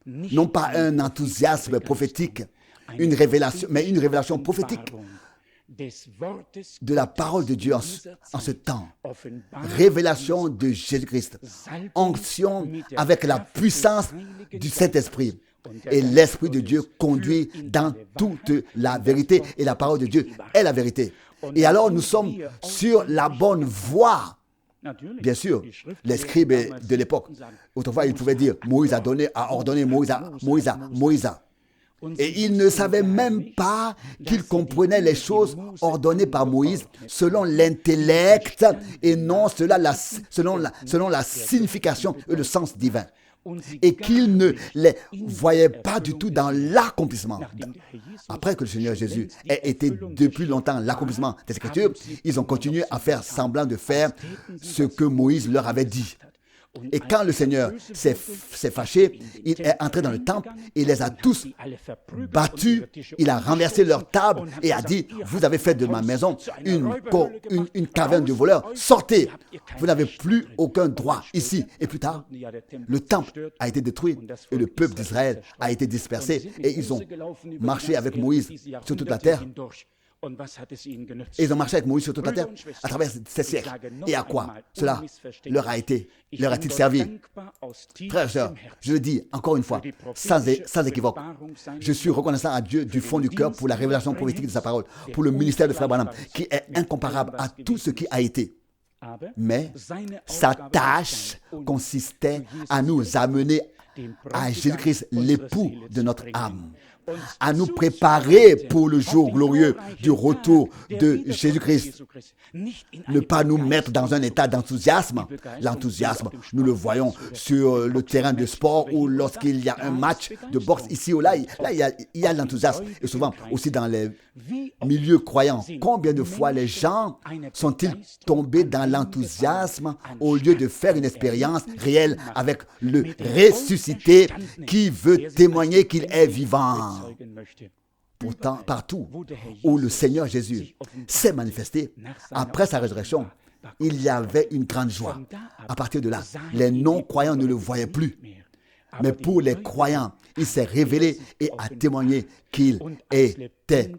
non pas un enthousiasme prophétique, une révélation, mais une révélation prophétique de la parole de Dieu en ce temps. Révélation de Jésus-Christ. Onction avec la puissance du Saint-Esprit. Et l'Esprit de Dieu conduit dans toute la vérité. Et la parole de Dieu est la vérité. Et alors nous sommes sur la bonne voie. Bien sûr, les scribes de l'époque, autrefois ils pouvaient dire, Moïse a ordonné, Moïse a. Et ils ne savaient même pas qu'ils comprenaient les choses ordonnées par Moïse selon l'intellect et non selon la signification et le sens divin. Et qu'ils ne les voyaient pas du tout dans l'accomplissement. Après que le Seigneur Jésus ait été depuis longtemps l'accomplissement des Écritures, ils ont continué à faire semblant de faire ce que Moïse leur avait dit. Et quand le Seigneur s'est fâché, il est entré dans le temple, il les a tous battus, il a renversé leur table et a dit, vous avez fait de ma maison une caverne de voleurs, sortez, vous n'avez plus aucun droit ici. Et plus tard, le temple a été détruit et le peuple d'Israël a été dispersé et ils ont marché avec Moïse sur toute la terre. Et ils ont marché avec Moïse sur toute la terre à travers ces siècles. Et à quoi cela leur a-t-il servi? Frères et sœurs, je le dis encore une fois, sans équivoque, je suis reconnaissant à Dieu du fond du cœur pour la révélation prophétique de sa parole, pour le ministère de Frère Branham, qui est incomparable à tout ce qui a été. Mais sa tâche consistait à nous amener à Jésus-Christ, l'époux de notre âme, à nous préparer pour le jour glorieux du retour de Jésus-Christ. Ne pas nous mettre dans un état d'enthousiasme. L'enthousiasme, nous le voyons sur le terrain de sport ou lorsqu'il y a un match de boxe ici ou là, il y a l'enthousiasme. Et souvent aussi dans les milieux croyants. Combien de fois les gens sont-ils tombés dans l'enthousiasme au lieu de faire une expérience réelle avec le ressuscité qui veut témoigner qu'il est vivant? Pourtant, partout où le Seigneur Jésus s'est manifesté après sa résurrection, il y avait une grande joie. À partir de là, les non-croyants ne le voyaient plus. Mais pour les croyants, il s'est révélé et a témoigné qu'il était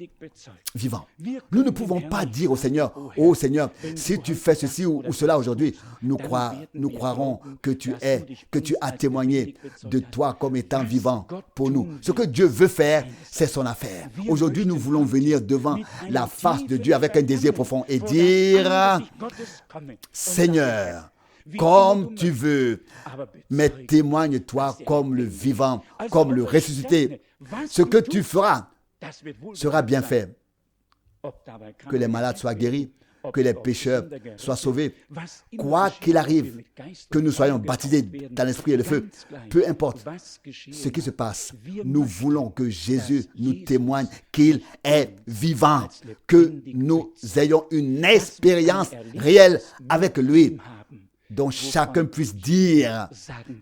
vivant. Nous ne pouvons pas dire au Seigneur, « Oh Seigneur, si tu fais ceci ou cela aujourd'hui, nous croirons que tu as témoigné de toi comme étant vivant pour nous. » Ce que Dieu veut faire, c'est son affaire. Aujourd'hui, nous voulons venir devant la face de Dieu avec un désir profond et dire, « Seigneur, comme tu veux, mais témoigne-toi comme le vivant, comme le ressuscité. Ce que tu feras sera bien fait. Que les malades soient guéris, que les pécheurs soient sauvés. Quoi qu'il arrive, que nous soyons baptisés dans l'esprit et le feu, peu importe ce qui se passe, nous voulons que Jésus nous témoigne qu'il est vivant, que nous ayons une expérience réelle avec lui, dont chacun puisse dire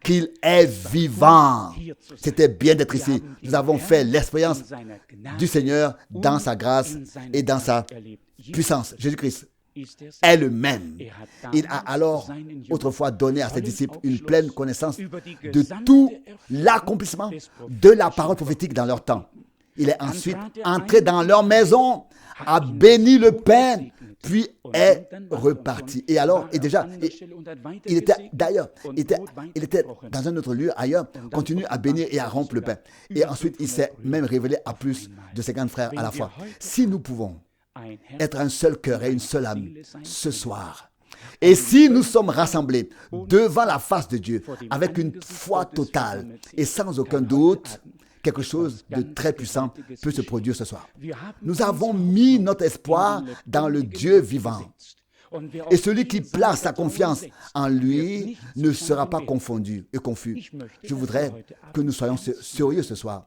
qu'il est vivant. C'était bien d'être ici. Nous avons fait l'expérience du Seigneur dans sa grâce et dans sa puissance. Jésus-Christ est le même. Il a alors autrefois donné à ses disciples une pleine connaissance de tout l'accomplissement de la parole prophétique dans leur temps. Il est ensuite entré dans leur maison, a béni le pain, puis est reparti. Et alors, il était d'ailleurs, il était dans un autre lieu ailleurs, continue à bénir et à rompre le pain. Et ensuite, il s'est même révélé à plus de 50 frères à la fois. Si nous pouvons être un seul cœur et une seule âme ce soir, et si nous sommes rassemblés devant la face de Dieu avec une foi totale et sans aucun doute, quelque chose de très puissant peut se produire ce soir. Nous avons mis notre espoir dans le Dieu vivant. Et celui qui place sa confiance en lui ne sera pas confondu et confus. Je voudrais que nous soyons sérieux ce soir.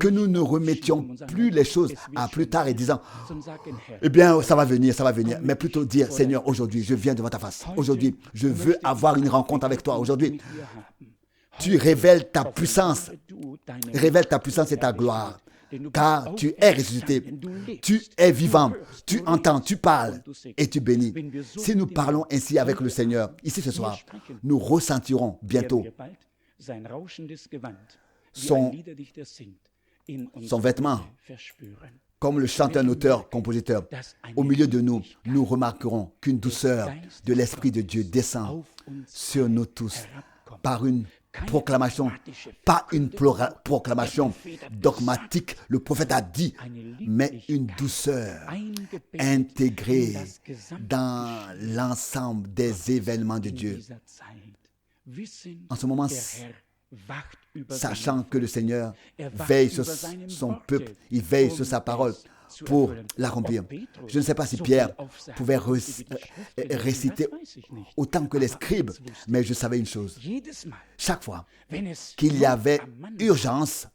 Que nous ne remettions plus les choses à plus tard et disant « Eh bien, ça va venir, mais plutôt dire « Seigneur, aujourd'hui, je viens devant ta face. Aujourd'hui, je veux avoir une rencontre avec toi. Aujourd'hui, tu révèles ta puissance et ta gloire. Car tu es ressuscité, tu es vivant, tu entends, tu parles et tu bénis. » Si nous parlons ainsi avec le Seigneur, ici ce soir, nous ressentirons bientôt son vêtement, comme le chante un auteur, compositeur. Au milieu de nous, nous remarquerons qu'une douceur de l'Esprit de Dieu descend sur nous tous par une proclamation, pas une proclamation dogmatique, le prophète a dit, mais une douceur intégrée dans l'ensemble des événements de Dieu. En ce moment, sachant que le Seigneur veille sur son peuple, il veille sur sa parole pour l'accomplir. Je ne sais pas si Pierre pouvait réciter autant que les scribes, mais je savais une chose. Chaque fois qu'il y avait urgence,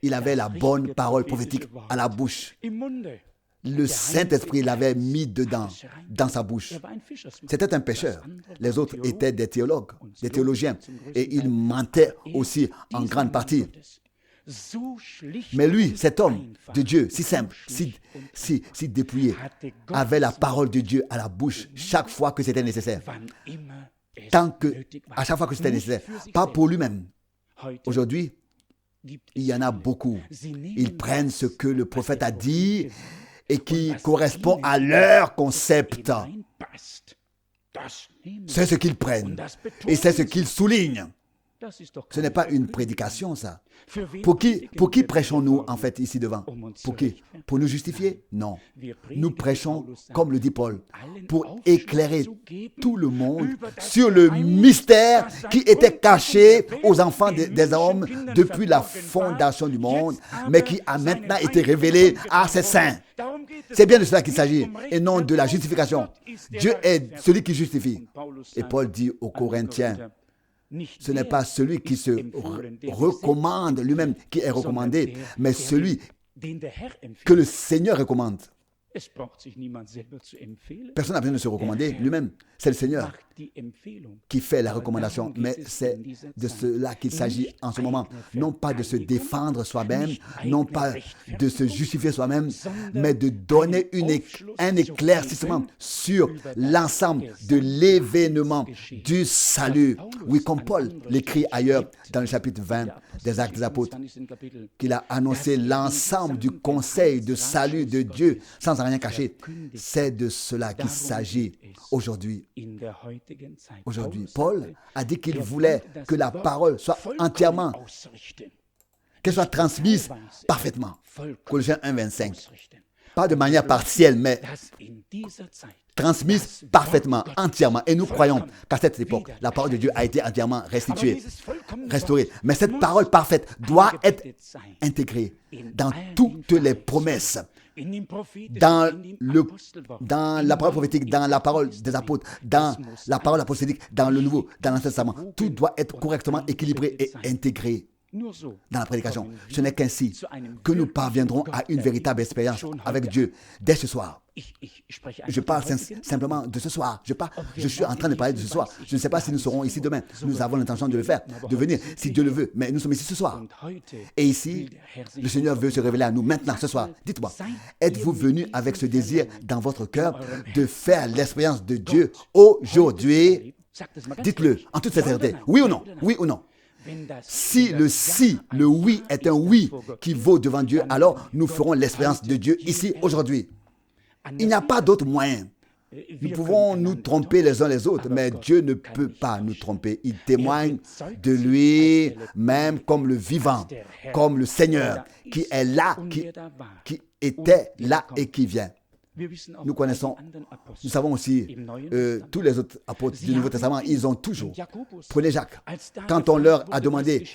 il avait la bonne parole prophétique à la bouche. Le Saint-Esprit l'avait mis dedans, dans sa bouche. C'était un pécheur. Les autres étaient des théologues, des théologiens. Et ils mentaient aussi en grande partie. Mais lui, cet homme de Dieu, si simple, si dépouillé, avait la parole de Dieu à la bouche chaque fois que c'était nécessaire. À chaque fois que c'était nécessaire. Pas pour lui-même. Aujourd'hui, il y en a beaucoup. Ils prennent ce que le prophète a dit et qui correspond à leur concept. C'est ce qu'ils prennent et c'est ce qu'ils soulignent. Ce n'est pas une prédication, ça. Pour qui prêchons-nous, en fait, ici devant? Pour qui? Pour nous justifier? Non. Nous prêchons, comme le dit Paul, pour éclairer tout le monde sur le mystère qui était caché aux enfants des hommes depuis la fondation du monde, mais qui a maintenant été révélé à ses saints. C'est bien de cela qu'il s'agit, et non de la justification. Dieu est celui qui justifie. Et Paul dit aux Corinthiens, ce n'est pas celui qui se recommande lui-même qui est recommandé, mais celui que le Seigneur recommande. Personne n'a besoin de se recommander lui-même. C'est le Seigneur qui fait la recommandation. Mais c'est de cela qu'il s'agit en ce moment. Non pas de se défendre soi-même, non pas de se justifier soi-même, mais de donner un éclaircissement sur l'ensemble de l'événement du salut. Oui, comme Paul l'écrit ailleurs dans le chapitre 20 des Actes des Apôtres, qu'il a annoncé l'ensemble du conseil de salut de Dieu sans rien cacher. C'est de cela qu'il s'agit aujourd'hui. Aujourd'hui, Paul a dit qu'il voulait que la parole soit entièrement, qu'elle soit transmise parfaitement. Colossiens 1, 25. Pas de manière partielle, mais transmise parfaitement, entièrement. Et nous croyons qu'à cette époque, la parole de Dieu a été entièrement restituée, restaurée. Mais cette parole parfaite doit être intégrée dans toutes les promesses, dans la parole prophétique, dans la parole des apôtres, dans la parole apostolique, dans le Nouveau, dans l'Ancien Testament. Tout doit être correctement équilibré et intégré dans la prédication. Ce n'est qu'ainsi que nous parviendrons à une véritable expérience avec Dieu dès ce soir. Je parle simplement de ce soir. Je suis en train de parler de ce soir. Je ne sais pas si nous serons ici demain. Nous avons l'intention de le faire, de venir, si Dieu le veut. Mais nous sommes ici ce soir. Et ici, le Seigneur veut se révéler à nous maintenant, ce soir. Dites-moi, êtes-vous venus avec ce désir dans votre cœur de faire l'expérience de Dieu aujourd'hui? Dites-le en toute sincérité. Oui ou non? Oui ou non? Si le oui est un oui qui vaut devant Dieu, alors nous ferons l'expérience de Dieu ici, aujourd'hui. Il n'y a pas d'autre moyen. Nous pouvons nous tromper les uns les autres, mais Dieu ne peut pas nous tromper. Il témoigne de lui-même comme le vivant, comme le Seigneur, qui est là, qui était là et qui vient. Nous connaissons, nous savons aussi, tous les autres apôtres du Nouveau Testament, ils ont toujours, prenez Jacques, quand on leur a demandé,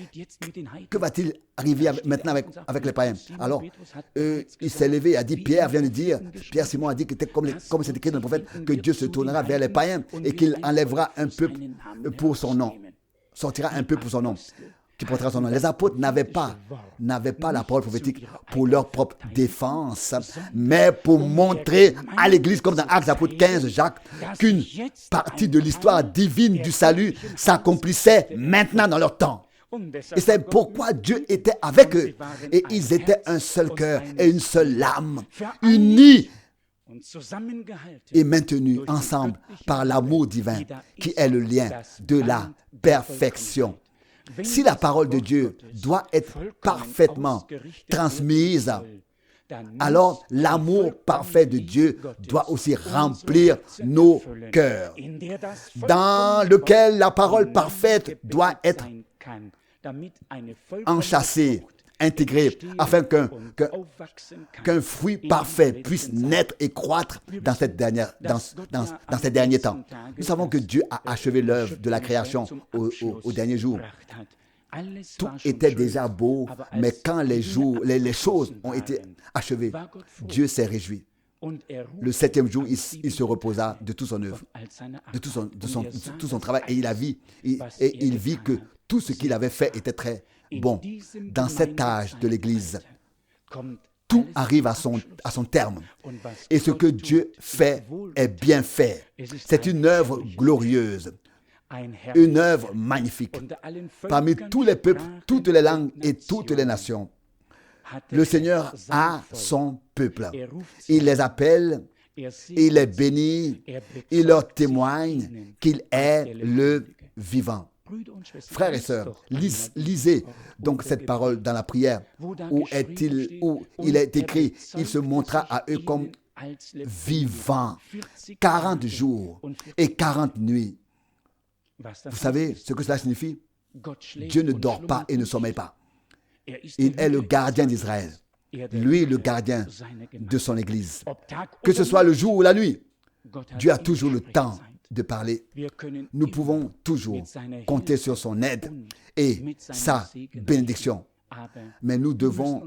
que va-t-il arriver maintenant avec les païens? Alors, il s'est levé et a dit, Pierre vient de dire, Pierre Simon a dit que c'était comme c'est écrit dans le prophète, que Dieu se tournera vers les païens et qu'il enlèvera un peuple pour son nom, sortira un peuple pour son nom, qui portera son nom. Les apôtres n'avaient pas la parole prophétique pour leur propre défense, mais pour montrer à l'Église, comme dans Actes Apôtres 15, Jacques, qu'une partie de l'histoire divine du salut s'accomplissait maintenant dans leur temps. Et c'est pourquoi Dieu était avec eux. Et ils étaient un seul cœur et une seule âme, unis et maintenus ensemble par l'amour divin, qui est le lien de la perfection. Si la parole de Dieu doit être parfaitement transmise, alors l'amour parfait de Dieu doit aussi remplir nos cœurs, dans lequel la parole parfaite doit être enchâssée, intégrée, afin qu'un fruit parfait puisse naître et croître dans ces derniers temps. Nous savons que Dieu a achevé l'œuvre de la création au dernier jour. Tout était déjà beau, mais quand les choses ont été achevées, Dieu s'est réjoui. Le 7e jour, il se reposa de toute son œuvre, de tout son travail, et il vit que tout ce qu'il avait fait était très bon. Dans cet âge de l'Église, tout arrive à son terme. Et ce que Dieu fait est bien fait. C'est une œuvre glorieuse, une œuvre magnifique. Parmi tous les peuples, toutes les langues et toutes les nations, le Seigneur a son peuple. Il les appelle, il les bénit, il leur témoigne qu'il est le vivant. Frères et sœurs, lisez donc cette parole dans la prière où il est écrit, il se montra à eux comme vivant 40 jours et 40 nuits. Vous savez ce que cela signifie? Dieu ne dort pas et ne sommeille pas. Il est le gardien d'Israël. Lui, le gardien de son Église. Que ce soit le jour ou la nuit, Dieu a toujours le temps de parler. Nous pouvons toujours compter sur son aide et sa bénédiction. Mais nous devons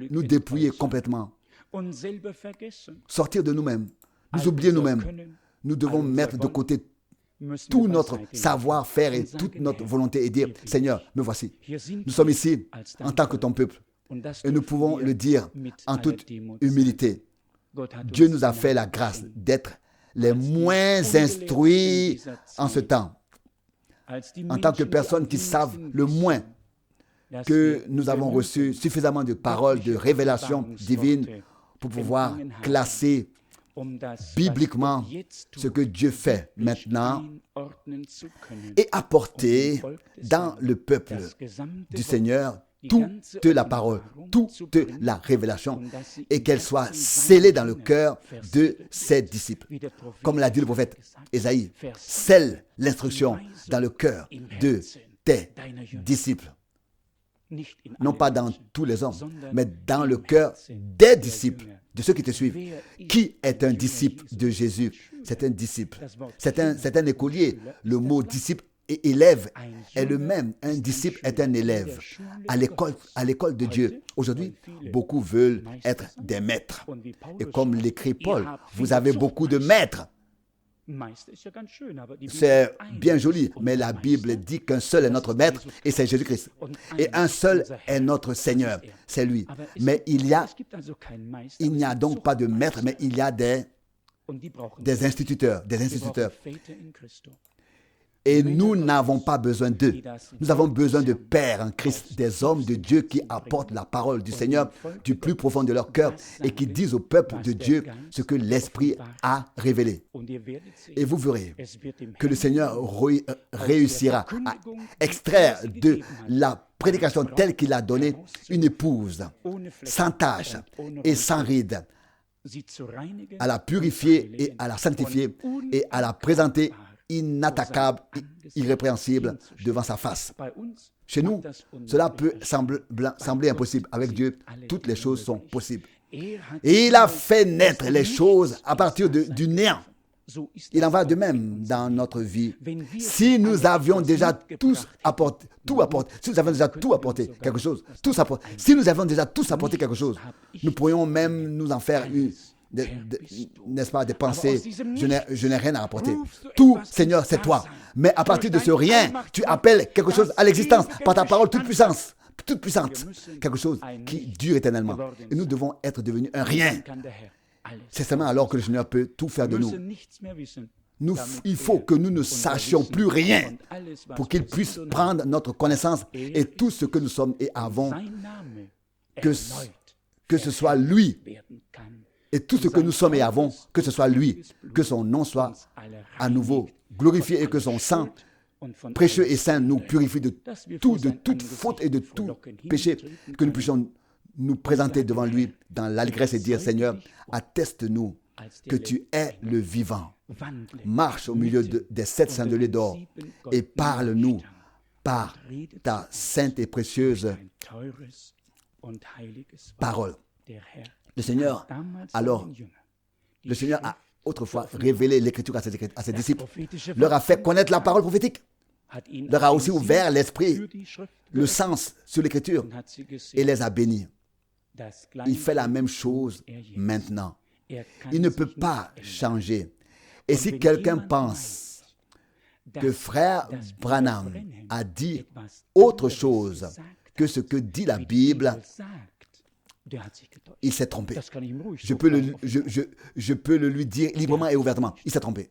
nous dépouiller complètement, sortir de nous-mêmes, nous oublier nous-mêmes. Nous devons mettre de côté tout notre savoir-faire et toute notre volonté et dire, Seigneur, me voici. Nous sommes ici en tant que ton peuple et nous pouvons le dire en toute humilité. Dieu nous a fait la grâce d'être les moins instruits en ce temps, en tant que personnes qui savent le moins, que nous avons reçu suffisamment de paroles, de révélations divines pour pouvoir classer bibliquement ce que Dieu fait maintenant et apporter dans le peuple du Seigneur toute la parole, toute la révélation et qu'elle soit scellée dans le cœur de ses disciples. Comme l'a dit le prophète Ésaïe, scelle l'instruction dans le cœur de tes disciples. Non pas dans tous les hommes, mais dans le cœur des disciples, de ceux qui te suivent. Qui est un disciple de Jésus? C'est un disciple. C'est un écolier. Le mot disciple et élève est le même. Un disciple est un élève à l'école de Dieu. Aujourd'hui, beaucoup veulent être des maîtres. Et comme l'écrit Paul, vous avez beaucoup de maîtres. C'est bien joli, mais la Bible dit qu'un seul est notre maître et c'est Jésus-Christ. Et un seul est notre Seigneur, c'est lui. Mais il n'y a donc pas de maître, mais il y a des instituteurs. Et nous n'avons pas besoin d'eux. Nous avons besoin de pères en Christ, des hommes de Dieu qui apportent la parole du Seigneur du plus profond de leur cœur et qui disent au peuple de Dieu ce que l'Esprit a révélé. Et vous verrez que le Seigneur réussira à extraire de la prédication telle qu'il a donnée une épouse sans tache et sans ride, à la purifier et à la sanctifier et à la présenter inattaquable, irrépréhensible devant sa face. Chez nous, cela peut sembler impossible. Avec Dieu, toutes les choses sont possibles. Et il a fait naître les choses à partir du néant. Il en va de même dans notre vie. Si nous avions déjà tous apporté, si nous avions déjà tout apporté quelque chose, si nous avions déjà tous apporté quelque chose, nous pourrions même nous en faire une, n'est-ce pas, des pensées. Je n'ai rien à apporter. Tout, Seigneur, c'est toi. Mais à partir de ce rien, tu appelles quelque chose à l'existence par ta parole toute puissante, quelque chose qui dure éternellement. Et nous devons être devenus un rien. C'est seulement alors que le Seigneur peut tout faire de nous. Il faut que nous ne sachions plus rien pour qu'il puisse prendre notre connaissance et tout ce que nous sommes et avons, que ce soit lui. Et tout ce que nous sommes et avons, que ce soit lui, que son nom soit à nouveau glorifié et que son sang précieux et saint nous purifie de toute faute et de tout péché, que nous puissions nous présenter devant lui dans l'allégresse et dire: Seigneur, atteste-nous que tu es le vivant. Marche au milieu des 7 chandeliers d'or et parle-nous par ta sainte et précieuse parole. Le Seigneur a autrefois révélé l'Écriture à ses disciples, leur a fait connaître la parole prophétique, leur a aussi ouvert l'esprit, le sens sur l'Écriture et les a bénis. Il fait la même chose maintenant. Il ne peut pas changer. Et si quelqu'un pense que frère Branham a dit autre chose que ce que dit la Bible, il s'est trompé. Je peux le lui dire librement et ouvertement. Il s'est trompé.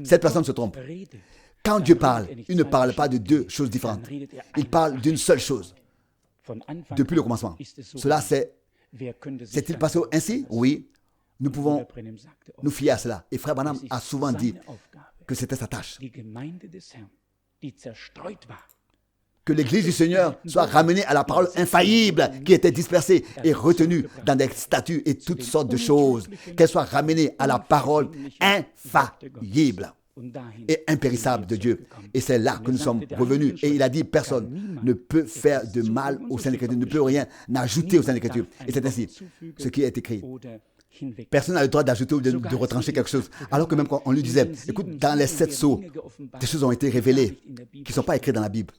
Cette personne se trompe. Quand Dieu parle, il ne parle pas de deux choses différentes. Il parle d'une seule chose. Depuis le commencement. Cela, s'est-il passé ainsi? Oui. Nous pouvons nous fier à cela. Et frère Branham a souvent dit que c'était sa tâche. Que l'Église du Seigneur soit ramenée à la parole infaillible qui était dispersée et retenue dans des statuts et toutes sortes de choses. Qu'elle soit ramenée à la parole infaillible et impérissable de Dieu. Et c'est là que nous sommes revenus. Et il a dit: personne ne peut faire de mal au sein de l'Écriture, ne peut rien ajouter au sein de l'Écriture. Et c'est ainsi ce qui est écrit. Personne n'a le droit d'ajouter ou de retrancher quelque chose. Alors que même quand on lui disait: écoute, dans les 7 sceaux, des choses ont été révélées qui ne sont pas écrites dans la Bible.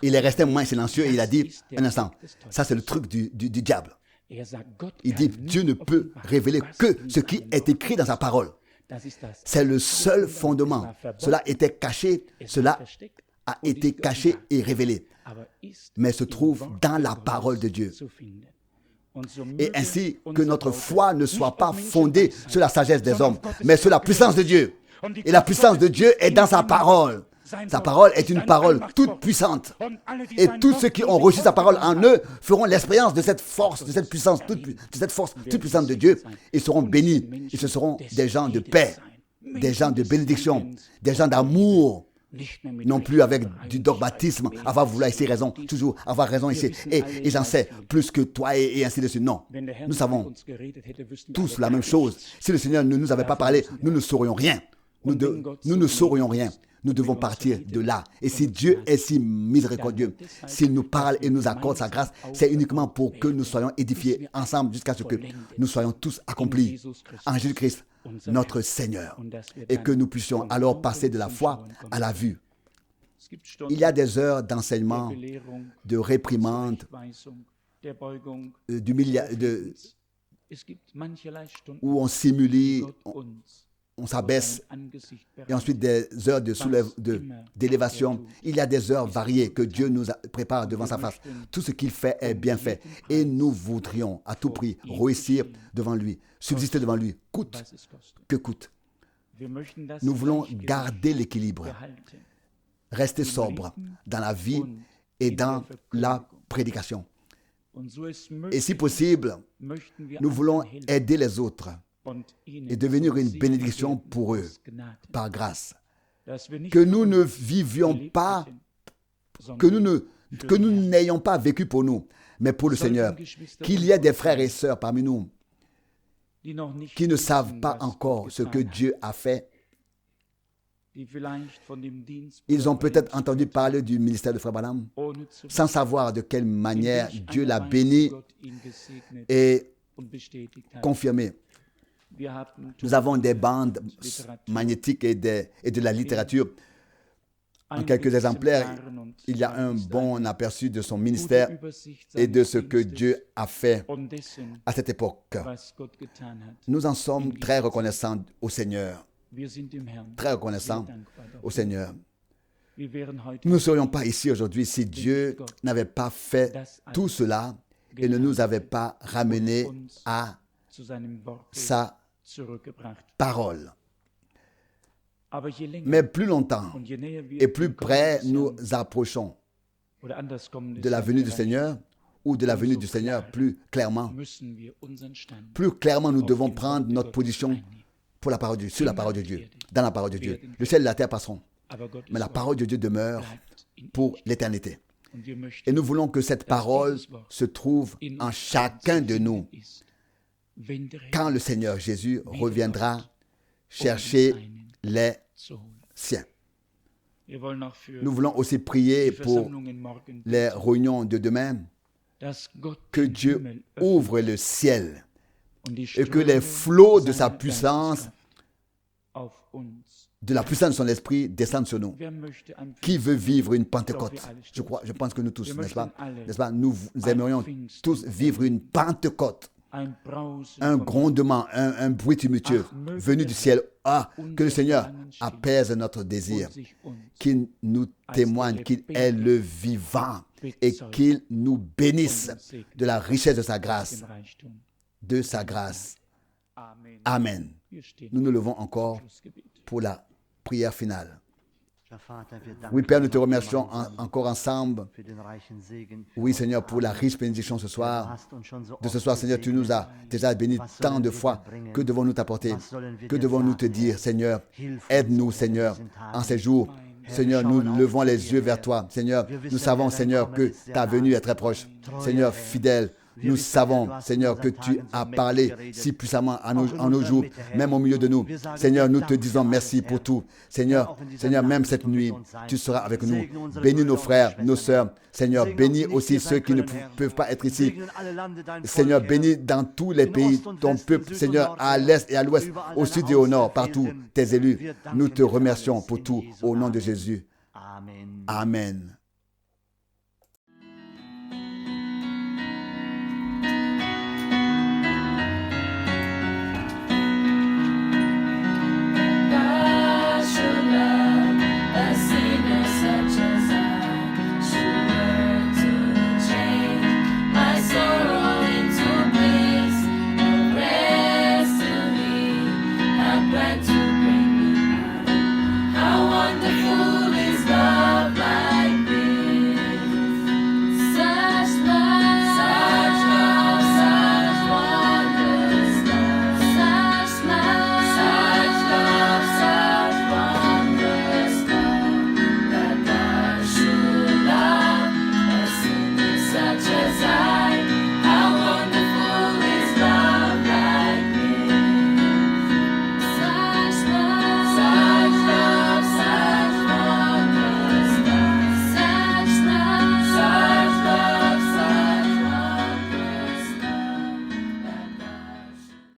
Il est resté un moment silencieux et il a dit: un instant, ça c'est le truc du diable. Il dit: Dieu ne peut révéler que ce qui est écrit dans sa parole. C'est le seul fondement. Cela était caché, cela a été caché et révélé, mais se trouve dans la parole de Dieu. Et ainsi que notre foi ne soit pas fondée sur la sagesse des hommes, mais sur la puissance de Dieu. Et la puissance de Dieu est dans sa parole. Sa parole est une parole toute puissante. Et tous ceux qui ont reçu sa parole en eux feront l'expérience de cette force, de cette puissance, toute puissante de Dieu. Ils seront bénis. Et ce seront des gens de paix, des gens de bénédiction, des gens d'amour. Non plus avec du dogmatisme, avoir vouloir ici raison, toujours avoir raison ici. Et j'en sais plus que toi et ainsi de suite. Non, nous savons tous la même chose. Si le Seigneur ne nous avait pas parlé, nous ne saurions rien. Nous ne saurions rien. Nous devons partir de là. Et si Dieu est si miséricordieux, s'il nous parle et nous accorde sa grâce, c'est uniquement pour que nous soyons édifiés ensemble jusqu'à ce que nous soyons tous accomplis en Jésus-Christ, notre Seigneur, et que nous puissions alors passer de la foi à la vue. Il y a des heures d'enseignement, de réprimande, où on simule, on s'abaisse, et ensuite des heures d'élévation. Il y a des heures variées que Dieu nous prépare devant sa face. Tout ce qu'il fait est bien fait. Et nous voudrions à tout prix réussir devant lui, subsister devant lui, coûte que coûte. Nous voulons garder l'équilibre, rester sobre dans la vie et dans la prédication. Et si possible, nous voulons aider les autres et devenir une bénédiction pour eux, par grâce. Que nous ne vivions pas, que nous n'ayons pas vécu pour nous, mais pour le Seigneur. Qu'il y ait des frères et sœurs parmi nous qui ne savent pas encore ce que Dieu a fait. Ils ont peut-être entendu parler du ministère de Frère Branham sans savoir de quelle manière Dieu l'a béni et confirmé. Nous avons des bandes magnétiques et de la littérature. En quelques exemplaires, il y a un bon aperçu de son ministère et de ce que Dieu a fait à cette époque. Nous en sommes très reconnaissants au Seigneur. Très reconnaissants au Seigneur. Nous ne serions pas ici aujourd'hui si Dieu n'avait pas fait tout cela et ne nous avait pas ramenés à sa parole. Mais plus longtemps et plus près nous approchons de la venue du Seigneur ou de la venue du Seigneur plus clairement nous devons prendre notre position pour la parole de Dieu, sur la parole de Dieu, dans la parole de Dieu. Le ciel et la terre passeront, mais la parole de Dieu demeure pour l'éternité. Et nous voulons que cette parole se trouve en chacun de nous quand le Seigneur Jésus reviendra chercher les siens. Nous voulons aussi prier pour les réunions de demain, que Dieu ouvre le ciel et que les flots de sa puissance, de la puissance de son esprit descendent sur nous. Qui veut vivre une Pentecôte? Je pense que nous tous, n'est-ce pas? Nous aimerions tous vivre une Pentecôte. Un grondement, un bruit tumultueux venu du ciel. Que le Seigneur apaise notre désir, qu'il nous témoigne qu'il est le vivant et qu'il nous bénisse de la richesse de sa grâce. De sa grâce. Amen. Nous nous levons encore pour la prière finale. Oui, Père, nous te remercions encore ensemble. Oui, Seigneur, pour la riche bénédiction ce soir. De ce soir, Seigneur, tu nous as déjà bénis tant de fois. Que devons-nous t'apporter? Que devons-nous te dire, Seigneur? Aide-nous, Seigneur, en ces jours. Seigneur, nous levons les yeux vers toi. Seigneur, nous savons, Seigneur, que ta venue est très proche. Seigneur, fidèle, nous savons, Seigneur, que tu as parlé si puissamment en nos jours, même au milieu de nous. Seigneur, nous te disons merci pour tout. Seigneur, même cette nuit, tu seras avec nous. Bénis nos frères, nos sœurs. Seigneur, bénis aussi ceux qui ne peuvent pas être ici. Seigneur, bénis dans tous les pays ton peuple, Seigneur, à l'est et à l'ouest, au sud et au nord, partout, tes élus. Nous te remercions pour tout au nom de Jésus. Amen.